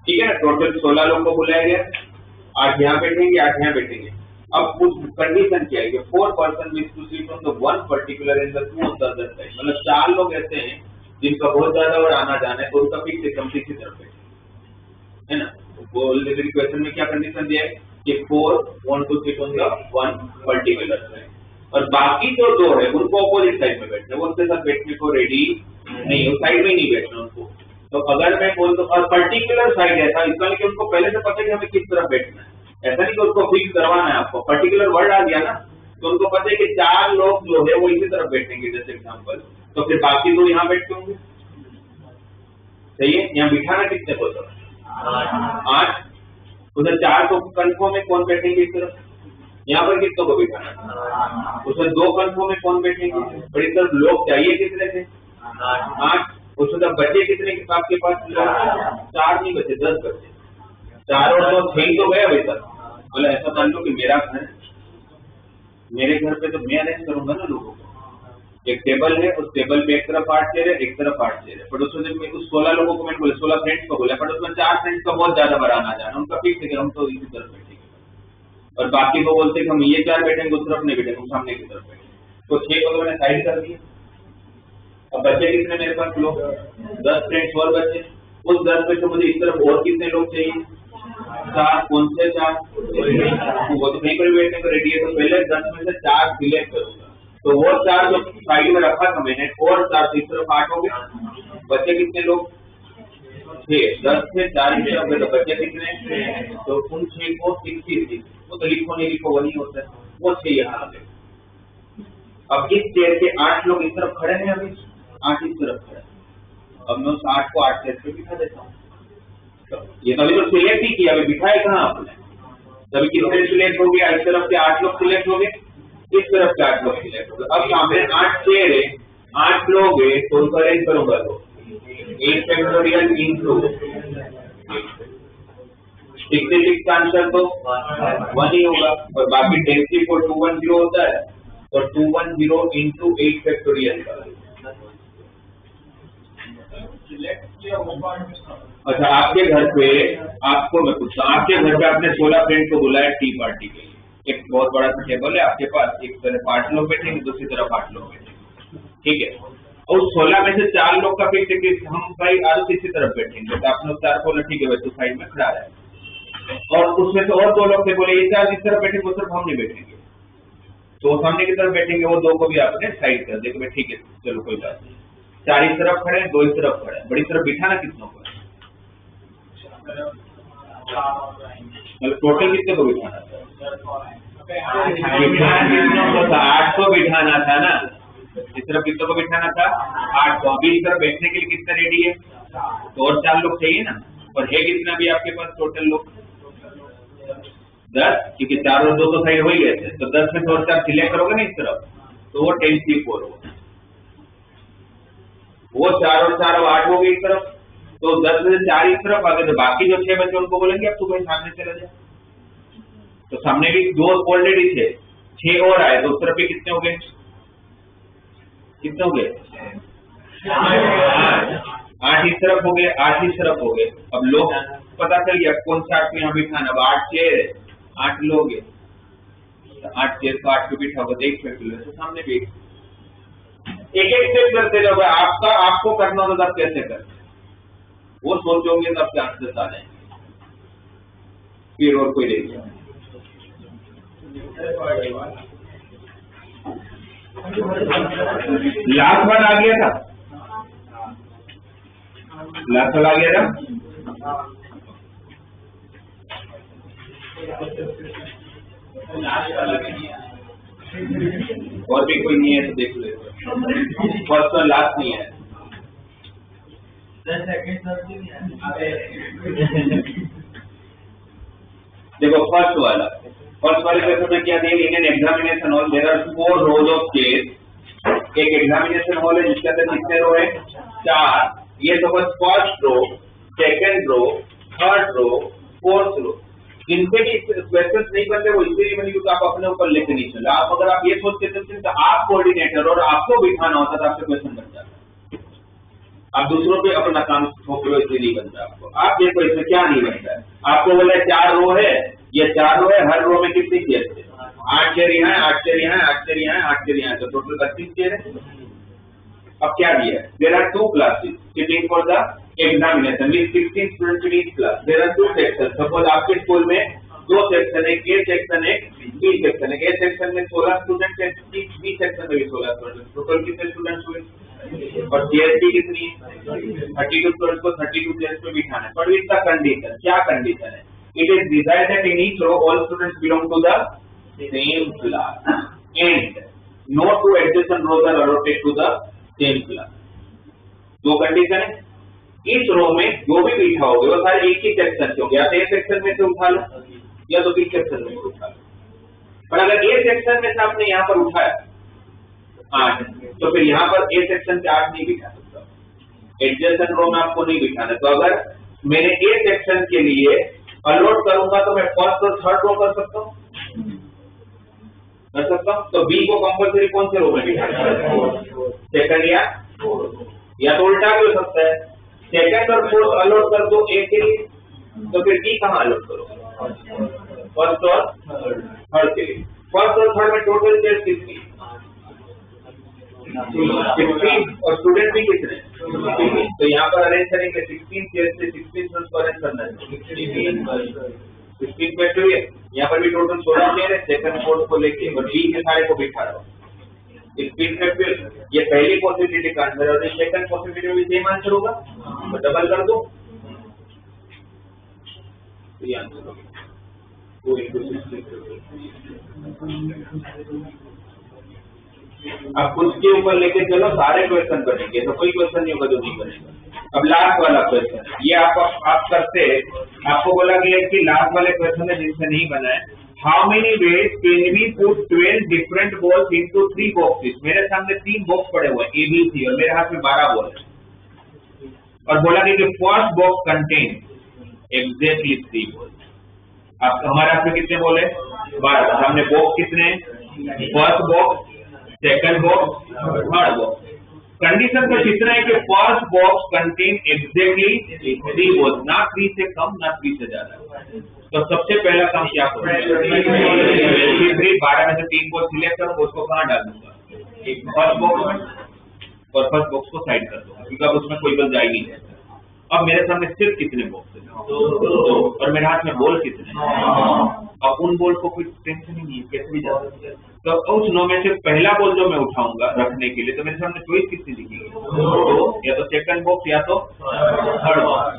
ठीक है ना। टोटल 16 लोग को बुलाया गया, 8 यहाँ बैठेंगे, 8 यहाँ बैठेंगे। अब कुछ कंडीशन क्या है कि 4 persons wish to sit on the one particular and the 2 on the other side, मतलब 4 लोग ऐसे हैं जिनका बहुत ज्यादा और आना जाना है तो उनका फिक्स एकदम किसी तरफ है ना। वो क्वेश्चन में क्या कंडीशन दिया है कि 4 want to sit on the one particular side, और बाकी जो दो है उनको अपोजिट साइड में बैठना है, वो उनके साथ बैठने को रेडी नहीं, उस साइड में ही नहीं बैठना उनको। तो अगर मैं बोल तो और पर्टिकुलर साइड ऐसा इसका नहीं कि उनको पहले से पता है कि हमें किस तरफ बैठना है, ऐसा नहीं कि उसको फिक्स करवाना है आपको, पर्टिकुलर वर्ड आ गया ना तो उनको पता है कि 4 लोग जो है वो इसी तरफ बैठेंगे जैसे एग्जाम्पल, तो फिर बाकी दो यहाँ बैठते होंगे, सही है। यहाँ बिठाना कितने को तो 8, उधर 4 को कंफर्म में कौन बैठेंगे इस तरफ, यहाँ पर कितनों को बिठाना, उसमें 2 कंफर्म में कौन बैठेंगे, पर इस तरफ लोग चाहिए कितने थे 8, उसमें बच्चे कितने के आपके पास 4 नहीं बचे 10 बच्चे, 4 और 2 6 तो गए अभी तक। बोला ऐसा मान लो कि मेरा घर, मेरे घर पे तो मैं अरेंज करूंगा ना लोगों को, एक टेबल है उस टेबल पे एक तरफ 8 चेयर है एक तरफ 8 चेयर है, पर उसमें उस 16 लोगों को मैंने बोला 16 फ्रेंड्स को बोला, पर उसमें 4 फ्रेंड्स का बहुत ज्यादा बढ़ाना जाना, उनका फिक्स है कि हम तो इसी तरफ बैठेंगे, और बाकी को बोलते कि हम ये 4 बैठेंगे उस तरफ नहीं बैठेंगे, हम सामने की तरफ बैठेंगे, तो 6 को मैंने साइड कर दिया। अब बच्चे कितने मेरे पास लोग 10 फ्रेंड्स और बच्चे, उस 10 में से मुझे इस तरफ और कितने लोग चाहिए 4, कौन से 4, वो तो कहीं पर बैठने को रेडी है, तो पहले 10 में से 4 सिलेक्ट करूंगा, तो वो 4 जो साइड में रखा था मैंने और 4 तो इस तरफ 8 हो गए, बच्चे कितने लोग 6, 10 से 4 इस तरफ, तो बच्चे कितने, तो उन 6 को 66, वो तो लिखो नहीं लिखो वही होता है, वो 6 यहाँ आ गए। अब इस चेयर के 8 लोग इस तरफ खड़े हैं, अभी 8 इस तरफ खड़े, अब मैं उस 8 को 8 चेयर पे बिठा देता हूँ, ये तभी तो सिलेक्ट ही किया, अभी बिठाए कहाँ आपने, तभी कितने सिलेक्ट हो गया, इस तरफ के 8 लोग सिलेक्ट हो गए, इस तरफ के 8 लोग सिलेक्ट हो गए। अब सामने 8 चेयर है 8 लोग है तो उनको अरेंज करूंगा, तो 8 फैक्टोरियल इंटू 66 का आंसर तो 1 ही होगा, और बाकी 10 को 210 होता है, तो 210 इंटू 8 फैक्टोरियल का। अच्छा, आपके घर पे आपको मैं पूछता हूँ, आपके घर पे आपने 16 फ्रेंड को बुलाया टी पार्टी के लिए, एक बहुत बड़ा सा टेबल है आपके पास, एक तरफ 8 लोग बैठेंगे दूसरी तरफ 8 लोग बैठेंगे, ठीक है, और उस 16 में से 4 लोग का फिक्स है कि हम भाई आज किसी तरफ बैठेंगे, तो आपने 4 बोला ठीक है भाई तो साइड में खड़ा है, और उसमें से और 2 लोग थे बोले ये 4 इस तरफ बैठेंगे उस तरफ हम नहीं बैठेंगे, तो वो सामने की तरफ बैठेंगे, वो 2 को भी आपने साइड कर दिया, ठीक है चलो कोई बात नहीं, 4 इस तरफ खड़े 2 इस तरफ खड़े, बड़ी तरफ बिठाना कितनों को, मतलब टोटल कितने को बिठाना था, 8 को बिठाना था ना, इस तरफ कितने को बिठाना था 8 को, अभी इस तरफ बैठने के लिए कितना रेडी है, तो और 4 लोग चाहिए ना, और है कितना भी आपके पास टोटल लोग 10, क्योंकि 4 और 2 तो साइड हो ही गए थे, तो 10 में से और 4 सिलेक्ट करोगे ना इस तरफ, तो वो 10C4 होगा, वो 4 और 4 अब 8 हो गए इस तरफ, तो 10 में से 4 इस तरफ आ गए, तो बाकी जो 6 बच्चे उनको बोलेंगे अब तू भाई सामने चला जाए, तो सामने भी 2 ऑलरेडी थे, 6 और आए, तो उस तरफ भी कितने हो गए, कितने हो गए 8 इस तरफ हो गए, 8 इस तरफ हो गए, अब लोग पता चल गया कौन सा 8 को यहाँ बिठाना, अब 8 चेयर 8 लोग है, 8 चेयर को 8 को बिठा होगा, देख सकते, तो सामने भी एक स्टेप करते जाओगे, आपको करना होगा तब कैसे करते, वो सोचोगे तब चांसेस आ जाएंगे, फिर और कोई नहीं जाए। लास्ट वन आ गया था, लास्ट वन आ गया था, और भी कोई नहीं है तो देख ले, फर्स्ट वन लास्ट नहीं है, देखो फर्स्ट वाले पेपर में क्या दिया, in an examination hall there are 4 rows of chair, एक एग्जामिनेशन हॉल है जिसके अंदर कितने रो है 4, ये तो बस first row, second row, third row, fourth row, इनसे भी क्वेश्चन नहीं बनते, वो इसलिए बनी क्योंकि आप अपने ऊपर लेके नहीं चले, आप अगर आप ये सोचते थे तो आप कोऑर्डिनेटर और आपको बिठाना होता तो आपसे क्वेश्चन बन जाता, आप दूसरों पे अपना काम थोप लो इसलिए नहीं बनता आपको, आप देखो इसमें क्या नहीं बनता है, आपको बोला 4 रो है, ये 4 रो है, हर रो में कितनी चेयर है, 8 चेयर यहाँ है, 8 चेयर यहाँ है, 8 चेयर यहाँ है, 8 चेयर यहाँ है, तो टोटल 32 चेयर है। अब क्या दिया है? There are 2 classes sitting for the examination with 16 students in each class. There are 2 sections. Suppose आपके स्कूल में 2 सेक्शन है, A सेक्शन है, B सेक्शन है. A सेक्शन में 16 स्टूडेंट है, B सेक्शन में भी 16 स्टूडेंट. टोटल कितने स्टूडेंट्स हुए? और CST कितनी है? 32 स्टूडेंट्स को 32 चेयर्स पे बिठाना है. पर इसका कंडीशन क्या कंडीशन है? It is desired that in each row all students belong to the same class and no 2 adjacent rows are allotted to the same class. 2 condition है. इस रो में जो भी बिठाओगे वो सारे एक ही सेक्शन से होंगे. या तो A सेक्शन में से उठा लो या तो B सेक्शन में से उठा लो. पर अगर A सेक्शन में से आपने यहाँ पर उठाया 8, तो फिर यहाँ पर A सेक्शन से 8 नहीं बिठा सकता. एडजेसेंट रो में आपको नहीं बिठाना. तो अगर मैंने A सेक्शन के लिए अलॉट करूंगा तो मैं फर्स्ट और थर्ड रो कर सकता हूँ. तो B को कंपल्सरी कौन से रो में बिठाना है? सेकंड या तो उल्टा भी हो सकता है. सेकंड और फोर्थ अलॉट कर दो A के लिए, तो फिर B कहाँ अलॉट करोगे? फर्स्ट और थर्ड के लिए. फर्स्ट और थर्ड में टोटल चेयर्स कितनी? 16 और स्टूडेंट भी कितने? 16. तो यहाँ पर अरेंज करेंगे 16 चेयर्स से 16 स्टूडेंट्स को अरेंज करना है. 16 बैठे हुए. यहाँ पर भी टोटल 16 चेयर है. सेकंड फोर्थ को लेके और B के सारे को बिठा रहा हूँ. ये पहली पॉसिबिलिटी का आंसर है और सेकंड पॉसिबिलिटी में भी सेम आंसर होगा. तो डबल कर दो. तो ये आंसर होगा 2 × 16. अब कुछ के ऊपर लेके चलो, सारे क्वेश्चन बनेंगे. तो कोई क्वेश्चन नहीं होगा जो नहीं बनेगा. अब लास्ट वाला क्वेश्चन ये आप करते. आपको बोला गया है कि लास्ट वाले क्वेश्चन में जिनसे नहीं बना है, how many ways can we put 12 different balls into 3 boxes. मेरे सामने 3 बॉक्स पड़े हुए हैं A, B, C और मेरे हाथ में 12 बॉल है. और बोला गया कि first box contain exactly 3 balls. आप हमारे हाथ में कितने बॉल है? 12. सामने बॉक्स कितने हैं? First box, second box, third box. Condition तो कितना है कि first box contain exactly 3 balls. ना 3 से कम ना 3 से ज्यादा. तो सबसे पहला काम क्या करूंगा? 12 में से 3 बॉल सिलेक्ट करूंगा. उसको कहाँ डाल दूंगा? एक फर्स्ट बॉक्स में. और फर्स्ट बॉक्स को साइड कर दूंगा क्योंकि अब उसमें कोई बल जाएगी नहीं. अब मेरे सामने सिर्फ कितने बॉक्स है? 2. और मेरे हाथ में बॉल कितने? अब उन बॉल को कोई टेंशन ही नहीं है, कैसे भी जा सकते हैं. तो उस 9 में से पहला बॉल जो मैं उठाऊंगा रखने के लिए, तो मेरे सामने चॉइस कितनी दिखेगी? 2. या तो सेकंड बॉक्स या तो थर्ड बॉक्स.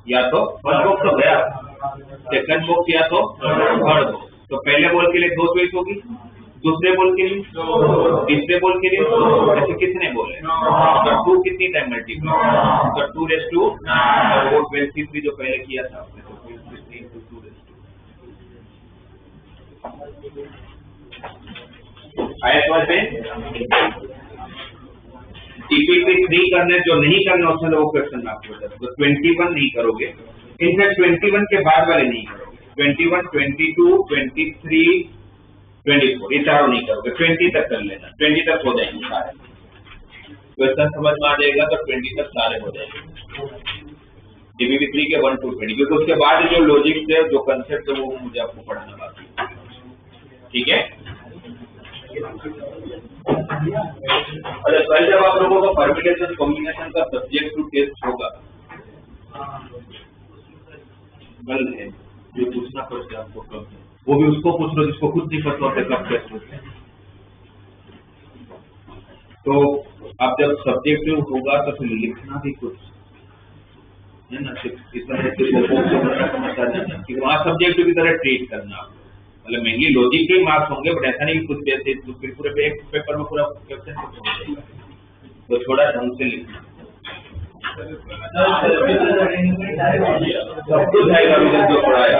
या तो फर्स्ट बॉक्स तो गया, सेकंड बॉक्स या तो थर्ड बॉक्स. तो पहले बॉल के लिए 2 चॉइस होगी, दूसरे बॉल के लिए 2, तीसरे बॉल के लिए 2. ऐसे कितने बॉल है? तो 2 कितनी टाइम मल्टीप्लाई? तो 2 रेज़ टू 23 जो पहले किया था आपने. तो 23 × 2 रेज़ टू. आया समझ में? TPP 3 करने जो नहीं करना उसमें वो क्वेश्चन मैं आपको बता दूं. तो 21 नहीं करोगे. इनफैक्ट 21 के बाद वाले नहीं करोगे. 21, 22, 23, 24 ये चारों नहीं करोगे. 20 तक कर लेना. 20 तक हो जाएंगे सारे क्वेश्चन. समझ में आ जाएगा तो 20 तक सारे हो जाएंगे. TPP 3 के 1 to 20, क्योंकि उसके बाद जो लॉजिक है, जो कंसेप्ट है, वो मुझे आपको पढ़ाना बाकी है. ठीक है. अच्छा, कल जब आप लोगों को परम्यूटेशन कॉम्बिनेशन का सब्जेक्ट टू टेस्ट होगा, कल है जो पूछना पड़ता है आपको कब है, वो भी उसको पूछ लो जिसको खुद नहीं पता होता कब टेस्ट होते हैं. तो आप जब सब्जेक्टिव होगा तो फिर लिखना भी कुछ है ना. इस तरह से कि वहाँ सब्जेक्टिव की तरह ट्रीट करना. मतलब मेनली लॉजिक के मार्क्स होंगे, बट ऐसा नहीं कि कुछ जैसे पूरे पेपर में पूरा क्वेश्चन हो जाएगा. तो थोड़ा ढंग से लिखना. सब कुछ आएगा जो पढ़ाया.